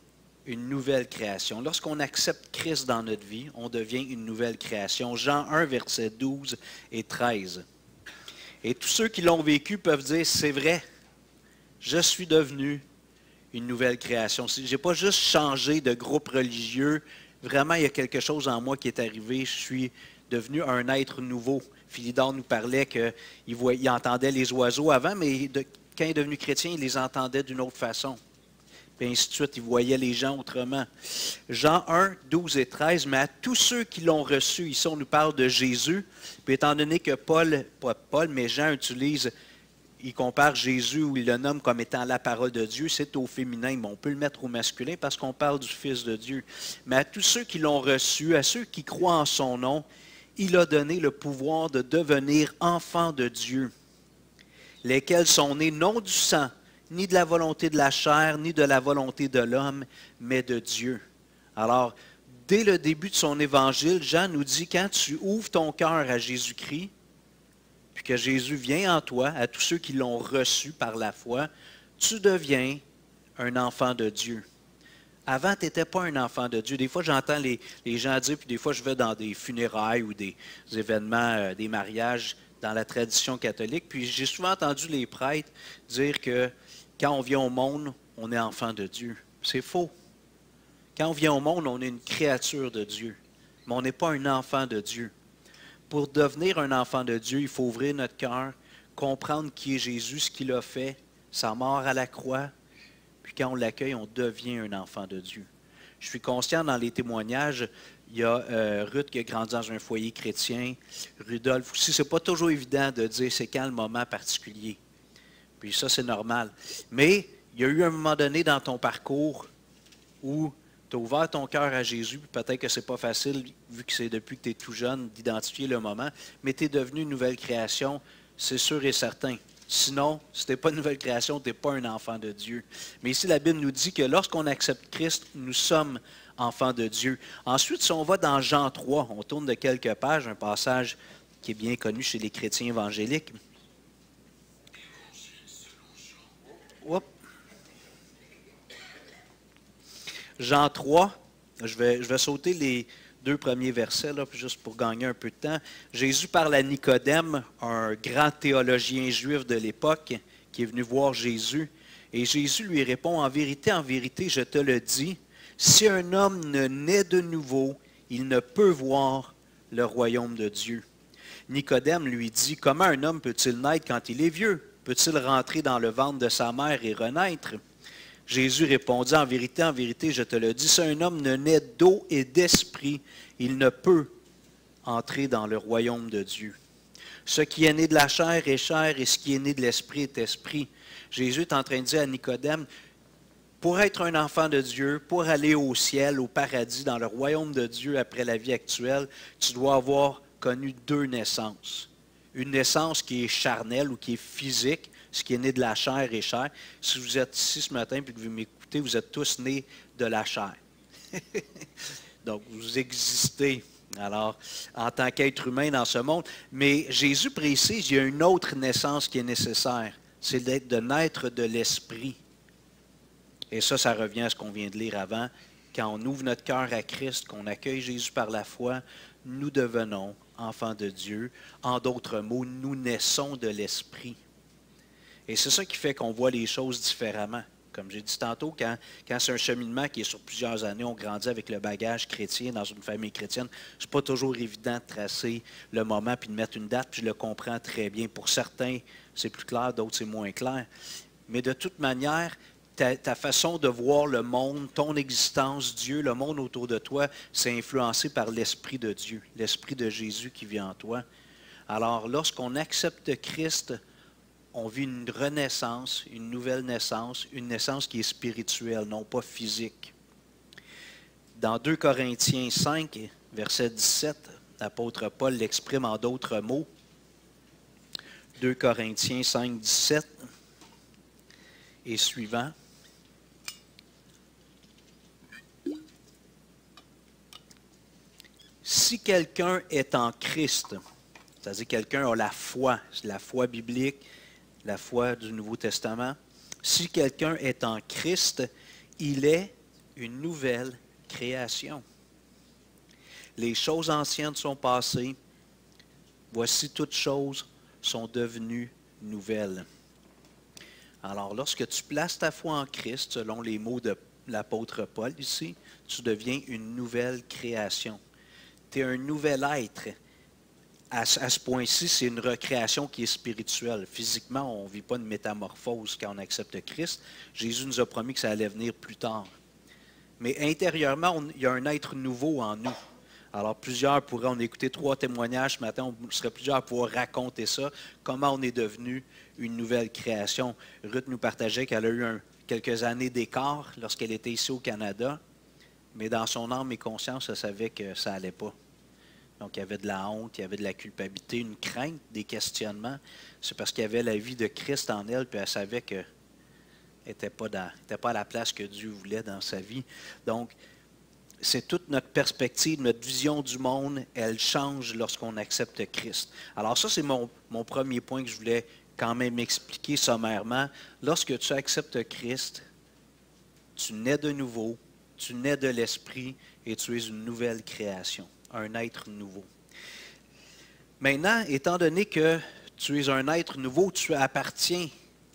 une nouvelle création. Lorsqu'on accepte Christ dans notre vie, on devient une nouvelle création. Jean 1, versets 12 et 13. Et tous ceux qui l'ont vécu peuvent dire, c'est vrai, je suis devenu une nouvelle création. Je n'ai pas juste changé de groupe religieux. Vraiment, il y a quelque chose en moi qui est arrivé. Je suis devenu un être nouveau. Philidor nous parlait qu'il entendait les oiseaux avant, mais quand il est devenu chrétien, il les entendait d'une autre façon. Et ainsi de suite, il voyait les gens autrement. Jean 1, 12 et 13, mais à tous ceux qui l'ont reçu, ici on nous parle de Jésus, puis étant donné que pas Paul, mais Jean utilise il compare Jésus, ou il le nomme comme étant la parole de Dieu, c'est au féminin, mais on peut le mettre au masculin parce qu'on parle du Fils de Dieu. Mais à tous ceux qui l'ont reçu, à ceux qui croient en son nom, il a donné le pouvoir de devenir enfants de Dieu, lesquels sont nés non du sang, ni de la volonté de la chair, ni de la volonté de l'homme, mais de Dieu. Alors, dès le début de son évangile, Jean nous dit, quand tu ouvres ton cœur à Jésus-Christ, puis que Jésus vient en toi, à tous ceux qui l'ont reçu par la foi, tu deviens un enfant de Dieu. Avant, tu n'étais pas un enfant de Dieu. Des fois, j'entends les gens dire, puis des fois, je vais dans des funérailles ou des événements, des mariages dans la tradition catholique, puis j'ai souvent entendu les prêtres dire que quand on vient au monde, on est enfant de Dieu. C'est faux. Quand on vient au monde, on est une créature de Dieu, mais on n'est pas un enfant de Dieu. Pour devenir un enfant de Dieu, il faut ouvrir notre cœur, comprendre qui est Jésus, ce qu'il a fait, sa mort à la croix, puis quand on l'accueille, on devient un enfant de Dieu. Je suis conscient dans les témoignages, il y a Ruth qui a grandi dans un foyer chrétien, Rudolph aussi. Ce n'est pas toujours évident de dire c'est quand le moment particulier. Puis ça, c'est normal. Mais il y a eu un moment donné dans ton parcours où tu as ouvert ton cœur à Jésus, puis peut-être que ce n'est pas facile, vu que c'est depuis que tu es tout jeune, d'identifier le moment, mais tu es devenu une nouvelle création, c'est sûr et certain. Sinon, si tu n'es pas une nouvelle création, tu n'es pas un enfant de Dieu. Mais ici, la Bible nous dit que lorsqu'on accepte Christ, nous sommes enfants de Dieu. Ensuite, si on va dans Jean 3, on tourne de quelques pages, un passage qui est bien connu chez les chrétiens évangéliques. Oups. Jean 3, je vais sauter les 2 premiers versets, là, juste pour gagner un peu de temps. Jésus parle à Nicodème, un grand théologien juif de l'époque, qui est venu voir Jésus. Et Jésus lui répond, en vérité, je te le dis, si un homme ne naît de nouveau, il ne peut voir le royaume de Dieu. Nicodème lui dit, comment un homme peut-il naître quand il est vieux? Peut-il rentrer dans le ventre de sa mère et renaître? Jésus répondit, en vérité, je te le dis, si un homme ne naît d'eau et d'esprit, il ne peut entrer dans le royaume de Dieu. Ce qui est né de la chair est chair, et ce qui est né de l'esprit est esprit. Jésus est en train de dire à Nicodème, pour être un enfant de Dieu, pour aller au ciel, au paradis, dans le royaume de Dieu après la vie actuelle, tu dois avoir connu 2 naissances. Une naissance qui est charnelle ou qui est physique, ce qui est né de la chair est chair. Si vous êtes ici ce matin et que vous m'écoutez, vous êtes tous nés de la chair. Donc, vous existez alors en tant qu'être humain dans ce monde. Mais Jésus précise, il y a une autre naissance qui est nécessaire. C'est de naître de l'esprit. Et ça revient à ce qu'on vient de lire avant. Quand on ouvre notre cœur à Christ, qu'on accueille Jésus par la foi, nous devenons enfants de Dieu. En d'autres mots, nous naissons de l'esprit. Et c'est ça qui fait qu'on voit les choses différemment. Comme j'ai dit tantôt, quand c'est un cheminement qui est sur plusieurs années, on grandit avec le bagage chrétien dans une famille chrétienne, ce n'est pas toujours évident de tracer le moment puis de mettre une date, puis je le comprends très bien. Pour certains, c'est plus clair, d'autres, c'est moins clair. Mais de toute manière, ta façon de voir le monde, ton existence, Dieu, le monde autour de toi, c'est influencé par l'Esprit de Dieu, l'Esprit de Jésus qui vit en toi. Alors, lorsqu'on accepte Christ, on vit une renaissance, une nouvelle naissance, une naissance qui est spirituelle, non pas physique. Dans 2 Corinthiens 5, verset 17, l'apôtre Paul l'exprime en d'autres mots. 2 Corinthiens 5, 17 et suivant. Si quelqu'un est en Christ, c'est-à-dire quelqu'un a la foi, c'est la foi biblique, la foi du Nouveau Testament. Si quelqu'un est en Christ, il est une nouvelle création. Les choses anciennes sont passées. Voici toutes choses sont devenues nouvelles. Alors, lorsque tu places ta foi en Christ, selon les mots de l'apôtre Paul ici, tu deviens une nouvelle création. Tu es un nouvel être. À ce point-ci, c'est une recréation qui est spirituelle. Physiquement, on ne vit pas une métamorphose quand on accepte Christ. Jésus nous a promis que ça allait venir plus tard. Mais intérieurement, il y a un être nouveau en nous. Alors, plusieurs pourraient, on a écouté 3 témoignages ce matin, on serait plusieurs à pouvoir raconter ça, comment on est devenu une nouvelle création. Ruth nous partageait qu'elle a eu quelques années d'écart lorsqu'elle était ici au Canada, mais dans son âme et conscience, elle savait que ça n'allait pas. Donc, il y avait de la honte, il y avait de la culpabilité, une crainte, des questionnements. C'est parce qu'il y avait la vie de Christ en elle, puis elle savait qu'elle n'était pas à la place que Dieu voulait dans sa vie. Donc, c'est toute notre perspective, notre vision du monde, elle change lorsqu'on accepte Christ. Alors ça, c'est mon premier point que je voulais quand même expliquer sommairement. Lorsque tu acceptes Christ, tu nais de nouveau, tu nais de l'Esprit et tu es une nouvelle création, un être nouveau. Maintenant, étant donné que tu es un être nouveau, tu appartiens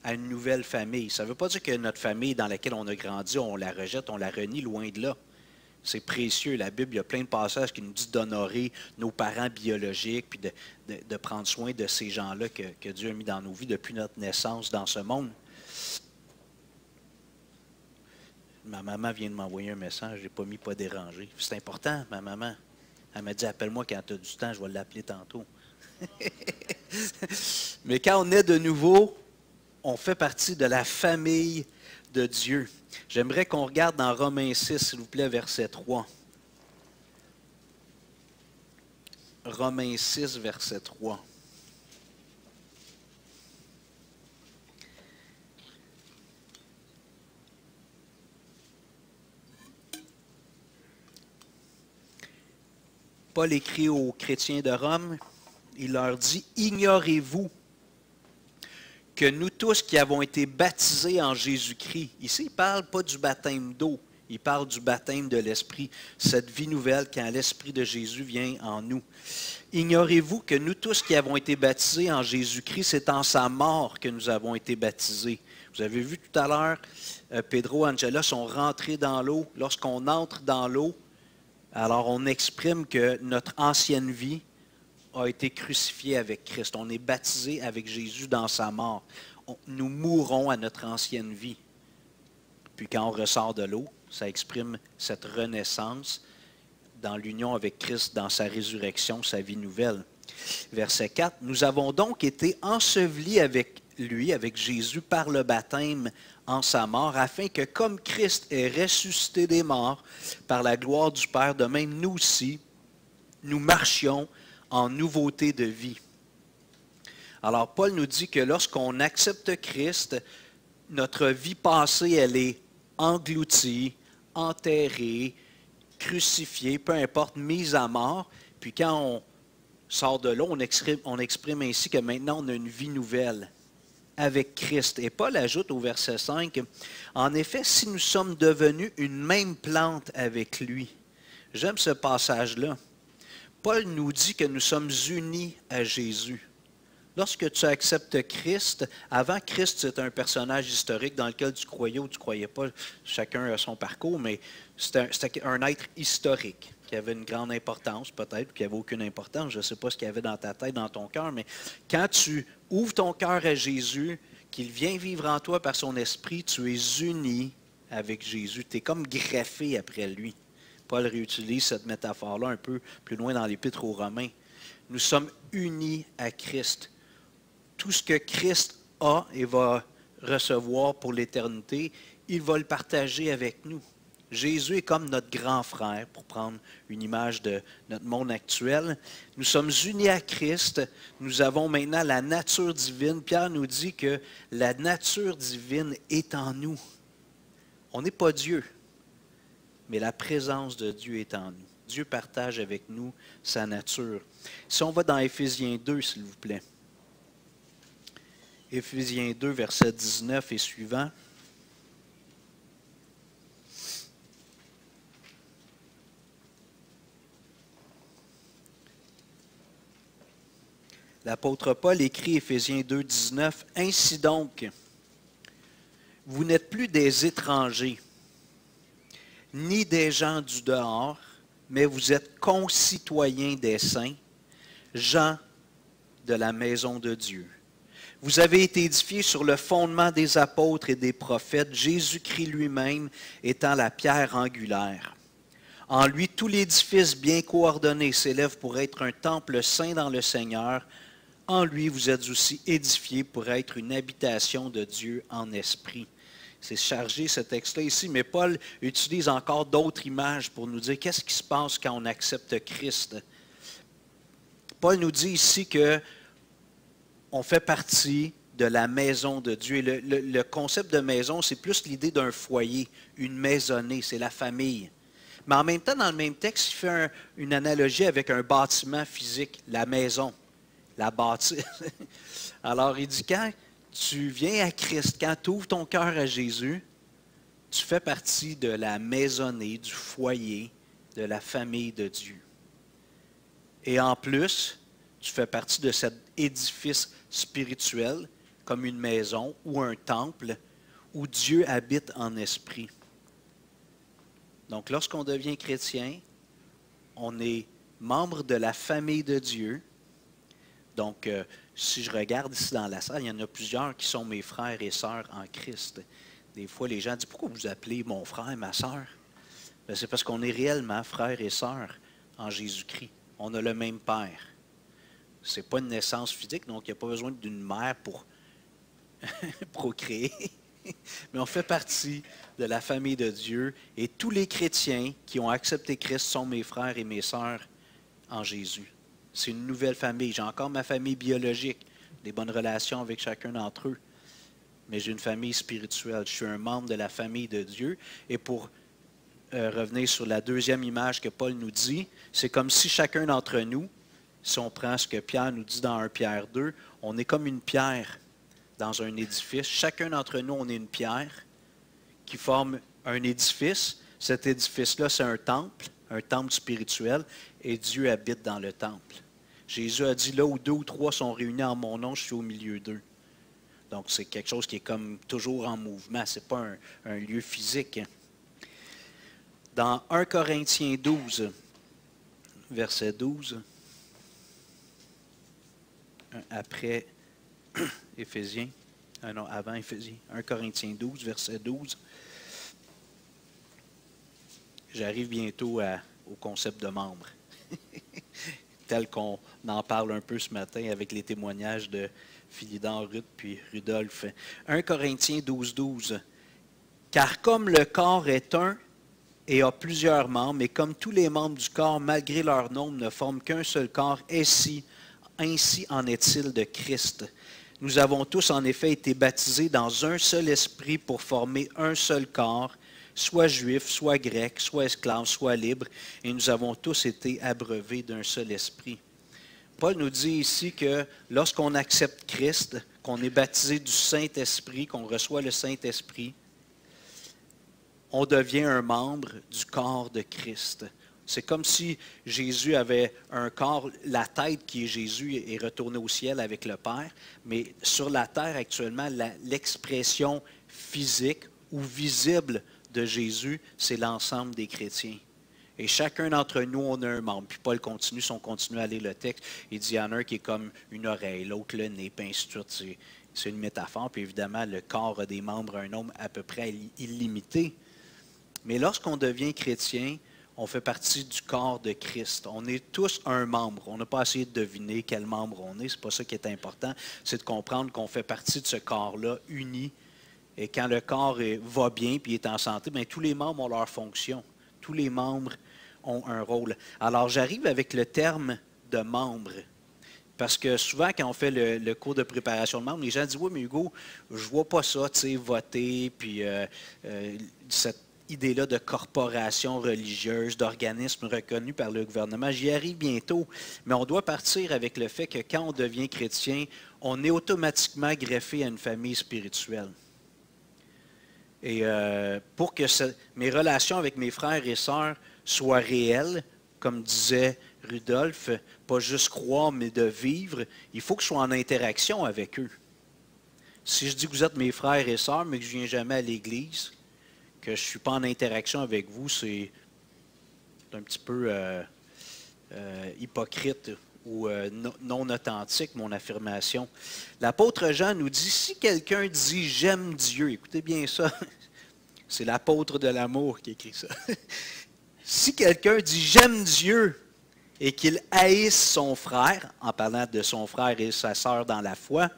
à une nouvelle famille. Ça ne veut pas dire que notre famille dans laquelle on a grandi, on la rejette, on la renie, loin de là. C'est précieux. La Bible, il y a plein de passages qui nous disent d'honorer nos parents biologiques, puis de prendre soin de ces gens-là que Dieu a mis dans nos vies depuis notre naissance dans ce monde. Ma maman vient de m'envoyer un message, je n'ai pas mis « pas dérangé ». C'est important, ma maman. Elle m'a dit « appelle-moi quand tu as du temps, je vais l'appeler tantôt ». Mais quand on est de nouveau, on fait partie de la famille de Dieu. J'aimerais qu'on regarde dans Romains 6, s'il vous plaît, verset 3. Romains 6, verset 3. Paul écrit aux chrétiens de Rome, il leur dit « Ignorez-vous que nous tous qui avons été baptisés en Jésus-Christ, ici, il ne parle pas du baptême d'eau, il parle du baptême de l'Esprit, cette vie nouvelle quand l'Esprit de Jésus vient en nous. Ignorez-vous que nous tous qui avons été baptisés en Jésus-Christ, c'est en sa mort que nous avons été baptisés. Vous avez vu tout à l'heure, Pedro et Angela sont rentrés dans l'eau. Lorsqu'on entre dans l'eau, alors on exprime que notre ancienne vie a été crucifié avec Christ. On est baptisé avec Jésus dans sa mort. Nous mourrons à notre ancienne vie. Puis quand on ressort de l'eau, ça exprime cette renaissance dans l'union avec Christ, dans sa résurrection, sa vie nouvelle. Verset 4, « Nous avons donc été ensevelis avec lui, avec Jésus, par le baptême en sa mort, afin que comme Christ est ressuscité des morts par la gloire du Père, de même nous aussi, nous marchions en nouveauté de vie. » Alors, Paul nous dit que lorsqu'on accepte Christ, notre vie passée, elle est engloutie, enterrée, crucifiée, peu importe, mise à mort. Puis quand on sort de l'eau, on exprime ainsi que maintenant on a une vie nouvelle avec Christ. Et Paul ajoute au verset 5, « En effet, si nous sommes devenus une même plante avec lui. » J'aime ce passage-là. Paul nous dit que nous sommes unis à Jésus. Lorsque tu acceptes Christ, avant Christ, c'est un personnage historique dans lequel tu croyais ou tu ne croyais pas, chacun a son parcours, mais c'était un être historique qui avait une grande importance, peut-être, qui n'avait aucune importance. Je ne sais pas ce qu'il y avait dans ta tête, dans ton cœur, mais quand tu ouvres ton cœur à Jésus, qu'il vient vivre en toi par son esprit, tu es uni avec Jésus. Tu es comme greffé après lui. Paul réutilise cette métaphore-là un peu plus loin dans l'Épître aux Romains. Nous sommes unis à Christ. Tout ce que Christ a et va recevoir pour l'éternité, il va le partager avec nous. Jésus est comme notre grand frère, pour prendre une image de notre monde actuel. Nous sommes unis à Christ. Nous avons maintenant la nature divine. Pierre nous dit que la nature divine est en nous. On n'est pas Dieu, mais la présence de Dieu est en nous. Dieu partage avec nous sa nature. Si on va dans Éphésiens 2, s'il vous plaît. Éphésiens 2, verset 19 et suivant. L'apôtre Paul écrit Éphésiens 2, 19, « Ainsi donc, vous n'êtes plus des étrangers, ni des gens du dehors, mais vous êtes concitoyens des saints, gens de la maison de Dieu. Vous avez été édifiés sur le fondement des apôtres et des prophètes, Jésus-Christ lui-même étant la pierre angulaire. En lui, tout l'édifice bien coordonné s'élève pour être un temple saint dans le Seigneur. En lui, vous êtes aussi édifiés pour être une habitation de Dieu en esprit. C'est chargé ce texte-là ici, mais Paul utilise encore d'autres images pour nous dire qu'est-ce qui se passe quand on accepte Christ. Paul nous dit ici qu'on fait partie de la maison de Dieu. Le concept de maison, c'est plus l'idée d'un foyer, une maisonnée, c'est la famille. Mais en même temps, dans le même texte, il fait une analogie avec un bâtiment physique, la maison, la bâtisse. Alors, il dit, quand tu viens à Christ, quand tu ouvres ton cœur à Jésus, tu fais partie de la maisonnée, du foyer, de la famille de Dieu. Et en plus, tu fais partie de cet édifice spirituel, comme une maison ou un temple, où Dieu habite en esprit. Donc, lorsqu'on devient chrétien, on est membre de la famille de Dieu. Donc, si je regarde ici dans la salle, il y en a plusieurs qui sont mes frères et sœurs en Christ. Des fois, les gens disent, pourquoi vous appelez mon frère, ma sœur? Ben, c'est parce qu'on est réellement frères et sœurs en Jésus-Christ. On a le même Père. Ce n'est pas une naissance physique, donc il n'y a pas besoin d'une mère pour procréer. Mais on fait partie de la famille de Dieu et tous les chrétiens qui ont accepté Christ sont mes frères et mes sœurs en Jésus. C'est une nouvelle famille. J'ai encore ma famille biologique, des bonnes relations avec chacun d'entre eux. Mais j'ai une famille spirituelle. Je suis un membre de la famille de Dieu. Et pour revenir sur la deuxième image que Paul nous dit, c'est comme si chacun d'entre nous, si on prend ce que Pierre nous dit dans 1 Pierre 2, on est comme une pierre dans un édifice. Chacun d'entre nous, on est une pierre qui forme un édifice. Cet édifice-là, c'est un temple spirituel, et Dieu habite dans le temple. Jésus a dit, là où 2 ou 3 sont réunis en mon nom, je suis au milieu d'eux. Donc, c'est quelque chose qui est comme toujours en mouvement. Ce n'est pas un lieu physique. Dans 1 Corinthiens 12, verset 12, après Éphésiens, non, avant Éphésiens, 1 Corinthiens 12, verset 12. J'arrive bientôt au concept de membre, tel qu'on en parle un peu ce matin avec les témoignages de Philidor, Ruth puis Rudolphe. 1 Corinthiens 12, 12. Car comme le corps est un et a plusieurs membres, et comme tous les membres du corps, malgré leur nombre, ne forment qu'un seul corps, ainsi en est-il de Christ. Nous avons tous en effet été baptisés dans un seul esprit pour former un seul corps, soit juifs, soit grecs, soit esclaves, soit libres, et nous avons tous été abreuvés d'un seul esprit. Paul nous dit ici que lorsqu'on accepte Christ, qu'on est baptisé du Saint-Esprit, qu'on reçoit le Saint-Esprit, on devient un membre du corps de Christ. C'est comme si Jésus avait un corps, la tête qui est Jésus est retournée au ciel avec le Père, mais sur la terre actuellement, l'expression physique ou visible de Jésus, c'est l'ensemble des chrétiens. Et chacun d'entre nous, on a un membre. Puis Paul continue, si on continue à lire le texte, il dit, il y en a un qui est comme une oreille, l'autre le nez, puis ainsi de suite. C'est une métaphore, puis évidemment, le corps a des membres, un nombre à peu près illimité. Mais lorsqu'on devient chrétien, on fait partie du corps de Christ. On est tous un membre. On n'a pas essayé de deviner quel membre on est. Ce n'est pas ça qui est important. C'est de comprendre qu'on fait partie de ce corps-là, uni. Et quand le corps va bien et est en santé, bien, tous les membres ont leur fonction. Tous les membres ont un rôle. Alors, j'arrive avec le terme de membre. Parce que souvent, quand on fait le cours de préparation de membres, les gens disent « Oui, mais Hugo, je ne vois pas ça, tu sais, voter, puis cette idée-là de corporation religieuse, d'organisme reconnu par le gouvernement. » J'y arrive bientôt, mais on doit partir avec le fait que quand on devient chrétien, on est automatiquement greffé à une famille spirituelle. Et pour que mes relations avec mes frères et sœurs soient réelles, comme disait Rudolphe, pas juste croire, mais de vivre, il faut que je sois en interaction avec eux. Si je dis que vous êtes mes frères et sœurs, mais que je ne viens jamais à l'église, que je ne suis pas en interaction avec vous, c'est un petit peu hypocrite ou non authentique, mon affirmation. L'apôtre Jean nous dit, si quelqu'un dit « j'aime Dieu », écoutez bien ça, c'est l'apôtre de l'amour qui écrit ça. Si quelqu'un dit « j'aime Dieu » et qu'il haïsse son frère, en parlant de son frère et sa sœur dans la foi,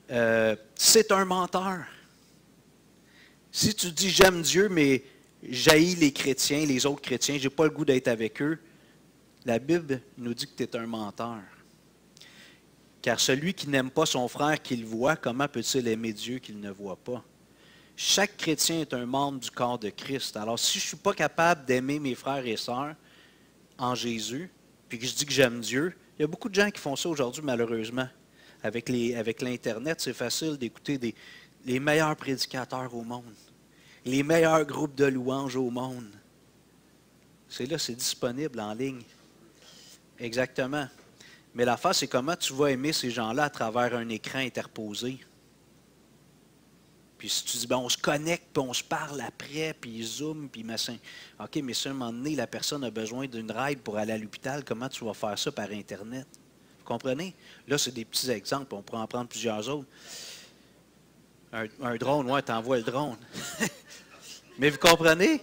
c'est un menteur. Si tu dis « j'aime Dieu » mais j'haïs les chrétiens, les autres chrétiens, je n'ai pas le goût d'être avec eux, la Bible nous dit que tu es un menteur. Car celui qui n'aime pas son frère qu'il voit, comment peut-il aimer Dieu qu'il ne voit pas? Chaque chrétien est un membre du corps de Christ. Alors, si je ne suis pas capable d'aimer mes frères et sœurs en Jésus, puis que je dis que j'aime Dieu, il y a beaucoup de gens qui font ça aujourd'hui, malheureusement. Avec l'Internet, c'est facile d'écouter les meilleurs prédicateurs au monde, les meilleurs groupes de louanges au monde. C'est disponible en ligne. Exactement. Mais l'affaire, c'est comment tu vas aimer ces gens-là à travers un écran interposé. Puis si tu dis, ben, on se connecte, puis on se parle après, puis zoom, puis machin. OK, mais si à un moment donné, la personne a besoin d'une ride pour aller à l'hôpital, comment tu vas faire ça par Internet? Vous comprenez? Là, c'est des petits exemples, on pourrait en prendre plusieurs autres. Un drone, ouais, t'envoies le drone. Mais vous comprenez?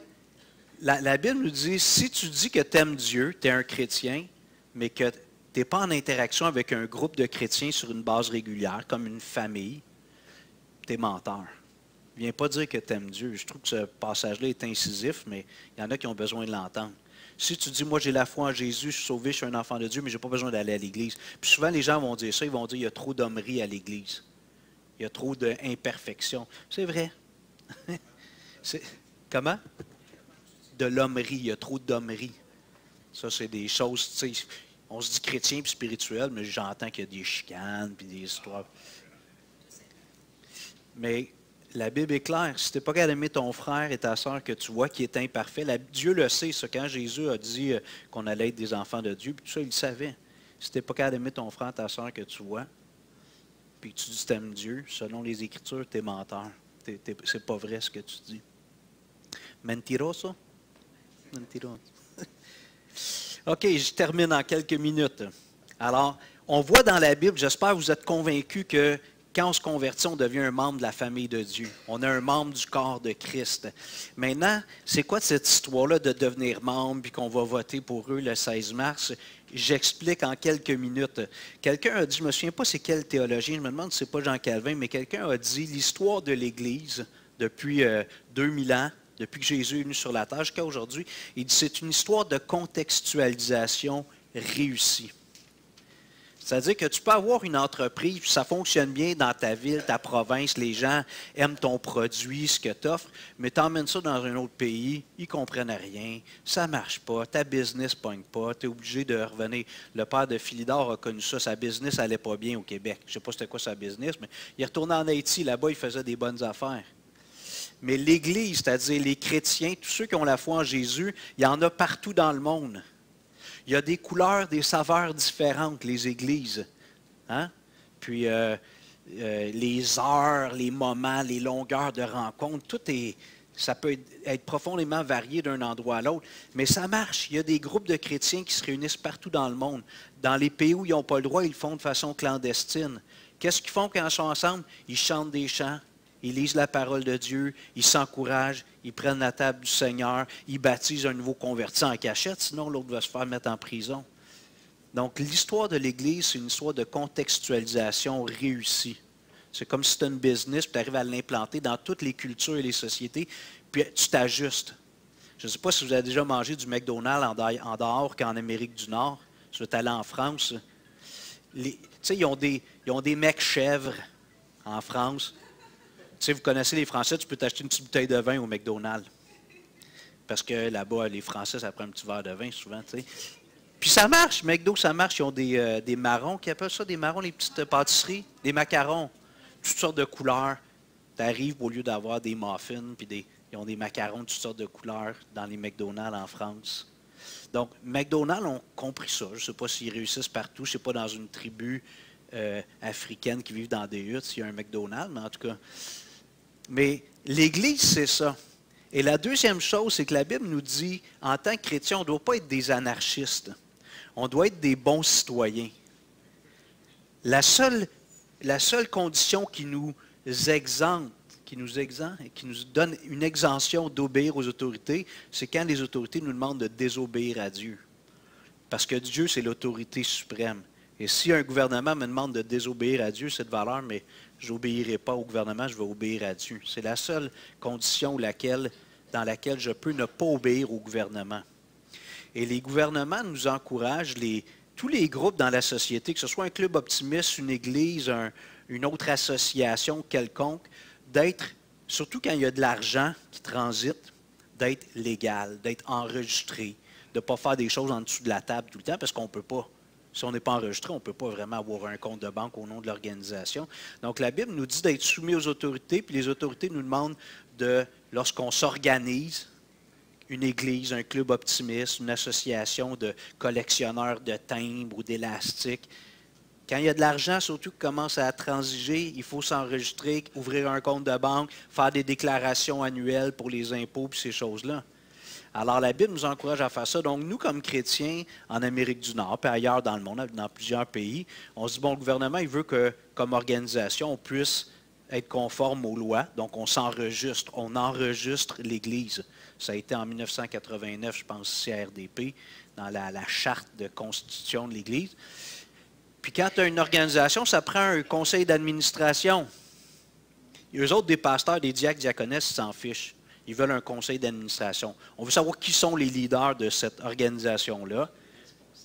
La Bible nous dit, si tu dis que tu aimes Dieu, tu es un chrétien, mais que tu n'es pas en interaction avec un groupe de chrétiens sur une base régulière, comme une famille, tu es menteur. Ne viens pas dire que tu aimes Dieu. Je trouve que ce passage-là est incisif, mais il y en a qui ont besoin de l'entendre. Si tu dis, moi j'ai la foi en Jésus, je suis sauvé, je suis un enfant de Dieu, mais je n'ai pas besoin d'aller à l'Église. Puis souvent, les gens vont dire ça, ils vont dire, il y a trop d'hommerie à l'Église. Il y a trop d'imperfection. C'est vrai. Comment? De l'hommerie, il y a trop d'hommerie. Ça, c'est des choses, tu sais, on se dit chrétien puis spirituel, mais j'entends qu'il y a des chicanes puis des histoires. Mais la Bible est claire. Si tu n'es pas capable d'aimer ton frère et ta sœur que tu vois qui est imparfait, Dieu le sait, ça. Quand Jésus a dit qu'on allait être des enfants de Dieu, puis tout ça, il le savait. Si tu n'es pas capable d'aimer ton frère et ta sœur que tu vois, puis que tu dis que tu aimes Dieu, selon les Écritures, tu es menteur. C'est pas vrai ce que tu dis. Mentiroso? Mentiroso. OK, je termine en quelques minutes. Alors, on voit dans la Bible, j'espère que vous êtes convaincus que quand on se convertit, on devient un membre de la famille de Dieu. On est un membre du corps de Christ. Maintenant, c'est quoi cette histoire-là de devenir membre puis qu'on va voter pour eux le 16 mars? J'explique en quelques minutes. Quelqu'un a dit, je ne me souviens pas c'est quel théologien, je me demande si ce n'est pas Jean Calvin, mais quelqu'un a dit l'histoire de l'Église depuis 2000 ans, depuis que Jésus est venu sur la terre jusqu'à aujourd'hui, il dit c'est une histoire de contextualisation réussie. C'est-à-dire que tu peux avoir une entreprise, puis ça fonctionne bien dans ta ville, ta province, les gens aiment ton produit, ce que tu offres, mais tu emmènes ça dans un autre pays, ils ne comprennent rien, ça ne marche pas, ta business ne pogne pas, tu es obligé de revenir. Le père de Philidor a connu ça, sa business n'allait pas bien au Québec. Je ne sais pas c'était quoi sa business, mais il est retourné en Haïti, là-bas il faisait des bonnes affaires. Mais l'Église, c'est-à-dire les chrétiens, tous ceux qui ont la foi en Jésus, il y en a partout dans le monde. Il y a des couleurs, des saveurs différentes, les églises. Hein? Puis les heures, les moments, les longueurs de rencontre, ça peut être profondément varié d'un endroit à l'autre. Mais ça marche. Il y a des groupes de chrétiens qui se réunissent partout dans le monde. Dans les pays où ils n'ont pas le droit, ils le font de façon clandestine. Qu'est-ce qu'ils font quand ils sont ensemble? Ils chantent des chants. Ils lisent la parole de Dieu, ils s'encouragent, ils prennent la table du Seigneur, ils baptisent un nouveau converti en cachette, sinon l'autre va se faire mettre en prison. Donc l'histoire de l'Église, c'est une histoire de contextualisation réussie. C'est comme si c'était une business, puis tu arrives à l'implanter dans toutes les cultures et les sociétés, puis tu t'ajustes. Je ne sais pas si vous avez déjà mangé du McDonald's en dehors qu'en Amérique du Nord. Si vous êtes allé en France, tu sais, ils ont des mecs chèvres en France. Tu sais, vous connaissez les Français, tu peux t'acheter une petite bouteille de vin au McDonald's. Parce que là-bas, les Français, ça prend un petit verre de vin souvent, tu sais. Puis ça marche, McDo, ça marche. Ils ont des marrons, qui appellent ça des marrons, les petites pâtisseries, des macarons, toutes sortes de couleurs. Tu arrives, au lieu d'avoir des muffins, puis ils ont des macarons de toutes sortes de couleurs dans les McDonald's en France. Donc, McDonald's ont compris ça. Je ne sais pas s'ils réussissent partout. Je ne sais pas dans une tribu africaine qui vivent dans des huttes s'il y a un McDonald's, mais en tout cas... Mais l'Église, c'est ça. Et la deuxième chose, c'est que la Bible nous dit, en tant que chrétien, on ne doit pas être des anarchistes. On doit être des bons citoyens. La seule condition qui nous exempte qui nous donne une exemption d'obéir aux autorités, c'est quand les autorités nous demandent de désobéir à Dieu. Parce que Dieu, c'est l'autorité suprême. Et si un gouvernement me demande de désobéir à Dieu, c'est de valeur, mais je n'obéirai pas au gouvernement, je vais obéir à Dieu. C'est la seule condition dans laquelle je peux ne pas obéir au gouvernement. Et les gouvernements nous encouragent, tous les groupes dans la société, que ce soit un club optimiste, une église, une autre association quelconque, d'être, surtout quand il y a de l'argent qui transite, d'être légal, d'être enregistré, de ne pas faire des choses en dessous de la table tout le temps, parce qu'on ne peut pas. Si on n'est pas enregistré, on ne peut pas vraiment avoir un compte de banque au nom de l'organisation. Donc, la Bible nous dit d'être soumis aux autorités, puis les autorités nous demandent lorsqu'on s'organise, une église, un club optimiste, une association de collectionneurs de timbres ou d'élastiques. Quand il y a de l'argent, surtout qui commence à transiger, il faut s'enregistrer, ouvrir un compte de banque, faire des déclarations annuelles pour les impôts et ces choses-là. Alors, la Bible nous encourage à faire ça. Donc, nous, comme chrétiens, en Amérique du Nord, puis ailleurs dans le monde, dans plusieurs pays, on se dit, bon, le gouvernement, il veut que, comme organisation, on puisse être conforme aux lois. Donc, on s'enregistre. On enregistre l'Église. Ça a été en 1989, je pense, CRDP, dans la charte de constitution de l'Église. Puis quand tu as une organisation, ça prend un conseil d'administration. Et eux autres, des pasteurs, des diacres, diaconesses, ils s'en fichent. Ils veulent un conseil d'administration. On veut savoir qui sont les leaders de cette organisation-là,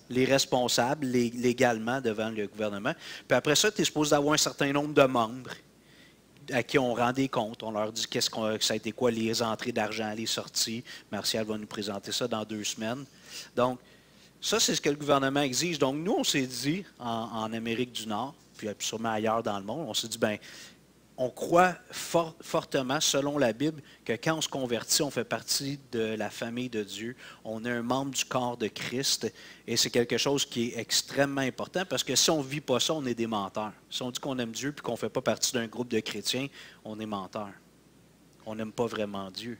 les responsables légalement devant le gouvernement. Puis après ça, tu es supposé avoir un certain nombre de membres à qui on rend des comptes. On leur dit ça a été quoi les entrées d'argent, les sorties. Martial va nous présenter ça dans 2 semaines. Donc, ça, c'est ce que le gouvernement exige. Donc, nous, on s'est dit, en Amérique du Nord, puis sûrement ailleurs dans le monde, on s'est dit, bien, on croit fortement, selon la Bible, que quand on se convertit, on fait partie de la famille de Dieu. On est un membre du corps de Christ. Et c'est quelque chose qui est extrêmement important parce que si on ne vit pas ça, on est des menteurs. Si on dit qu'on aime Dieu et qu'on ne fait pas partie d'un groupe de chrétiens, on est menteurs. On n'aime pas vraiment Dieu.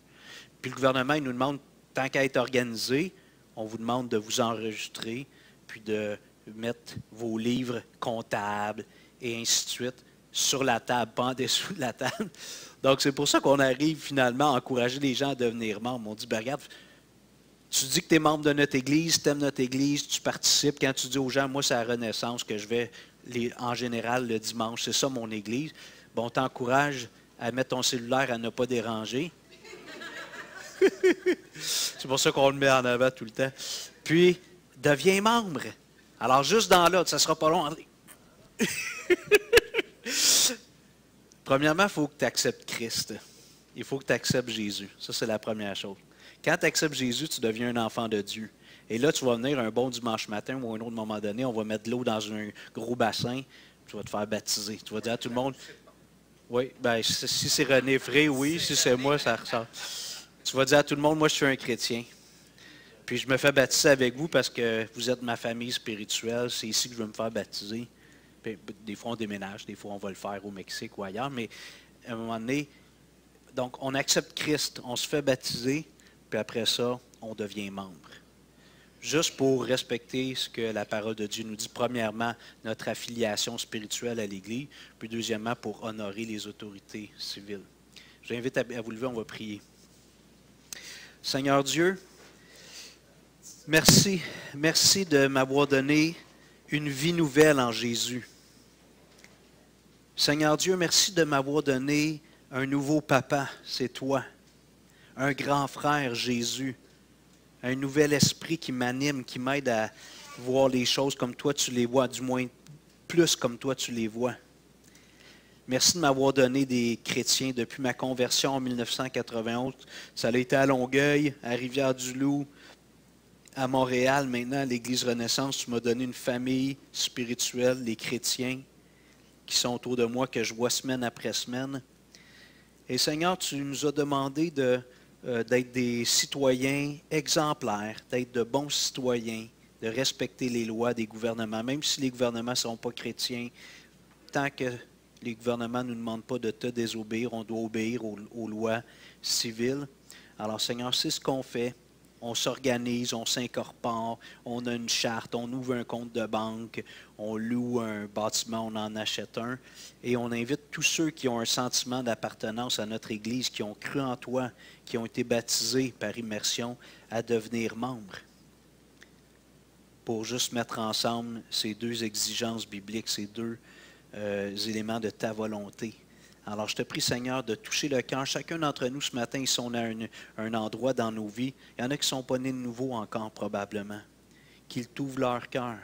Puis le gouvernement, il nous demande, tant qu'à être organisé, on vous demande de vous enregistrer, puis de mettre vos livres comptables et ainsi de suite sur la table, pas en dessous de la table. Donc, c'est pour ça qu'on arrive finalement à encourager les gens à devenir membres. On dit, ben, regarde, tu dis que tu es membre de notre Église, tu aimes notre Église, tu participes. Quand tu dis aux gens, moi, c'est à Renaissance que je vais en général le dimanche, c'est ça mon Église. Bon, on t'encourage à mettre ton cellulaire à ne pas déranger. C'est pour ça qu'on le met en avant tout le temps. Puis, deviens membre. Alors, juste dans l'autre, ça ne sera pas long. Premièrement, il faut que tu acceptes Christ. Il faut que tu acceptes Jésus. Ça, c'est la première chose. Quand tu acceptes Jésus, tu deviens un enfant de Dieu. Et là, tu vas venir un bon dimanche matin ou à un autre moment donné, on va mettre de l'eau dans un gros bassin, tu vas te faire baptiser. Tu vas dire à tout le monde, oui, ben, si c'est René Fré, oui, si c'est moi, ça ressort. Tu vas dire à tout le monde, moi, je suis un chrétien. Puis je me fais baptiser avec vous parce que vous êtes ma famille spirituelle. C'est ici que je veux me faire baptiser. Puis, des fois, on déménage. Des fois, on va le faire au Mexique ou ailleurs. Mais à un moment donné, donc, on accepte Christ. On se fait baptiser. Puis après ça, on devient membre. Juste pour respecter ce que la parole de Dieu nous dit. Premièrement, notre affiliation spirituelle à l'Église. Puis deuxièmement, pour honorer les autorités civiles. Je vous invite à vous lever, on va prier. Seigneur Dieu, merci. Merci de m'avoir donné une vie nouvelle en Jésus. Seigneur Dieu, merci de m'avoir donné un nouveau papa, c'est toi. Un grand frère, Jésus. Un nouvel esprit qui m'anime, qui m'aide à voir les choses comme toi tu les vois, du moins plus comme toi tu les vois. Merci de m'avoir donné des chrétiens depuis ma conversion en 1991. Ça a été à Longueuil, à Rivière-du-Loup, à Montréal. Maintenant, à l'Église Renaissance, tu m'as donné une famille spirituelle, les chrétiens qui sont autour de moi, que je vois semaine après semaine. Et Seigneur, tu nous as demandé d'être des citoyens exemplaires, d'être de bons citoyens, de respecter les lois des gouvernements, même si les gouvernements ne sont pas chrétiens, tant que les gouvernements ne nous demandent pas de te désobéir, on doit obéir aux lois civiles. Alors Seigneur, c'est ce qu'on fait On s'organise, on s'incorpore, on a une charte, on ouvre un compte de banque, on loue un bâtiment, on en achète un. Et on invite tous ceux qui ont un sentiment d'appartenance à notre Église, qui ont cru en toi, qui ont été baptisés par immersion, à devenir membres. Pour juste mettre ensemble ces deux exigences bibliques, ces deux éléments de ta volonté. Alors, je te prie, Seigneur, de toucher le cœur. Chacun d'entre nous, ce matin, ils sont à un endroit dans nos vies. Il y en a qui ne sont pas nés de nouveau encore, probablement. Qu'ils t'ouvrent leur cœur.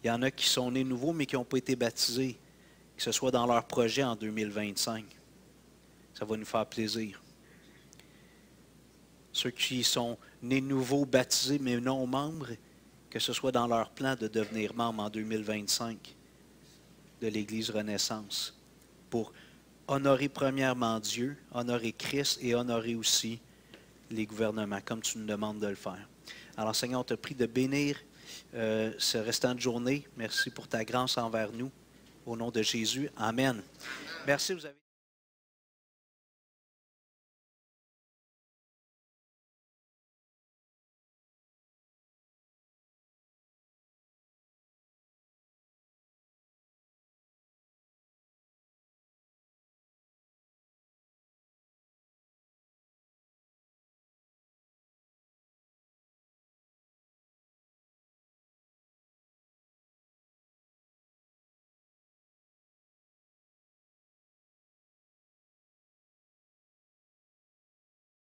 Il y en a qui sont nés de nouveau, mais qui n'ont pas été baptisés. Que ce soit dans leur projet en 2025. Ça va nous faire plaisir. Ceux qui sont nés de nouveau, baptisés, mais non membres, que ce soit dans leur plan de devenir membres en 2025 de l'Église Renaissance. Pour honorer premièrement Dieu, honorer Christ et honorer aussi les gouvernements, comme tu nous demandes de le faire. Alors, Seigneur, on te prie de bénir ce restant de journée. Merci pour ta grâce envers nous. Au nom de Jésus, Amen. Merci. Vous avez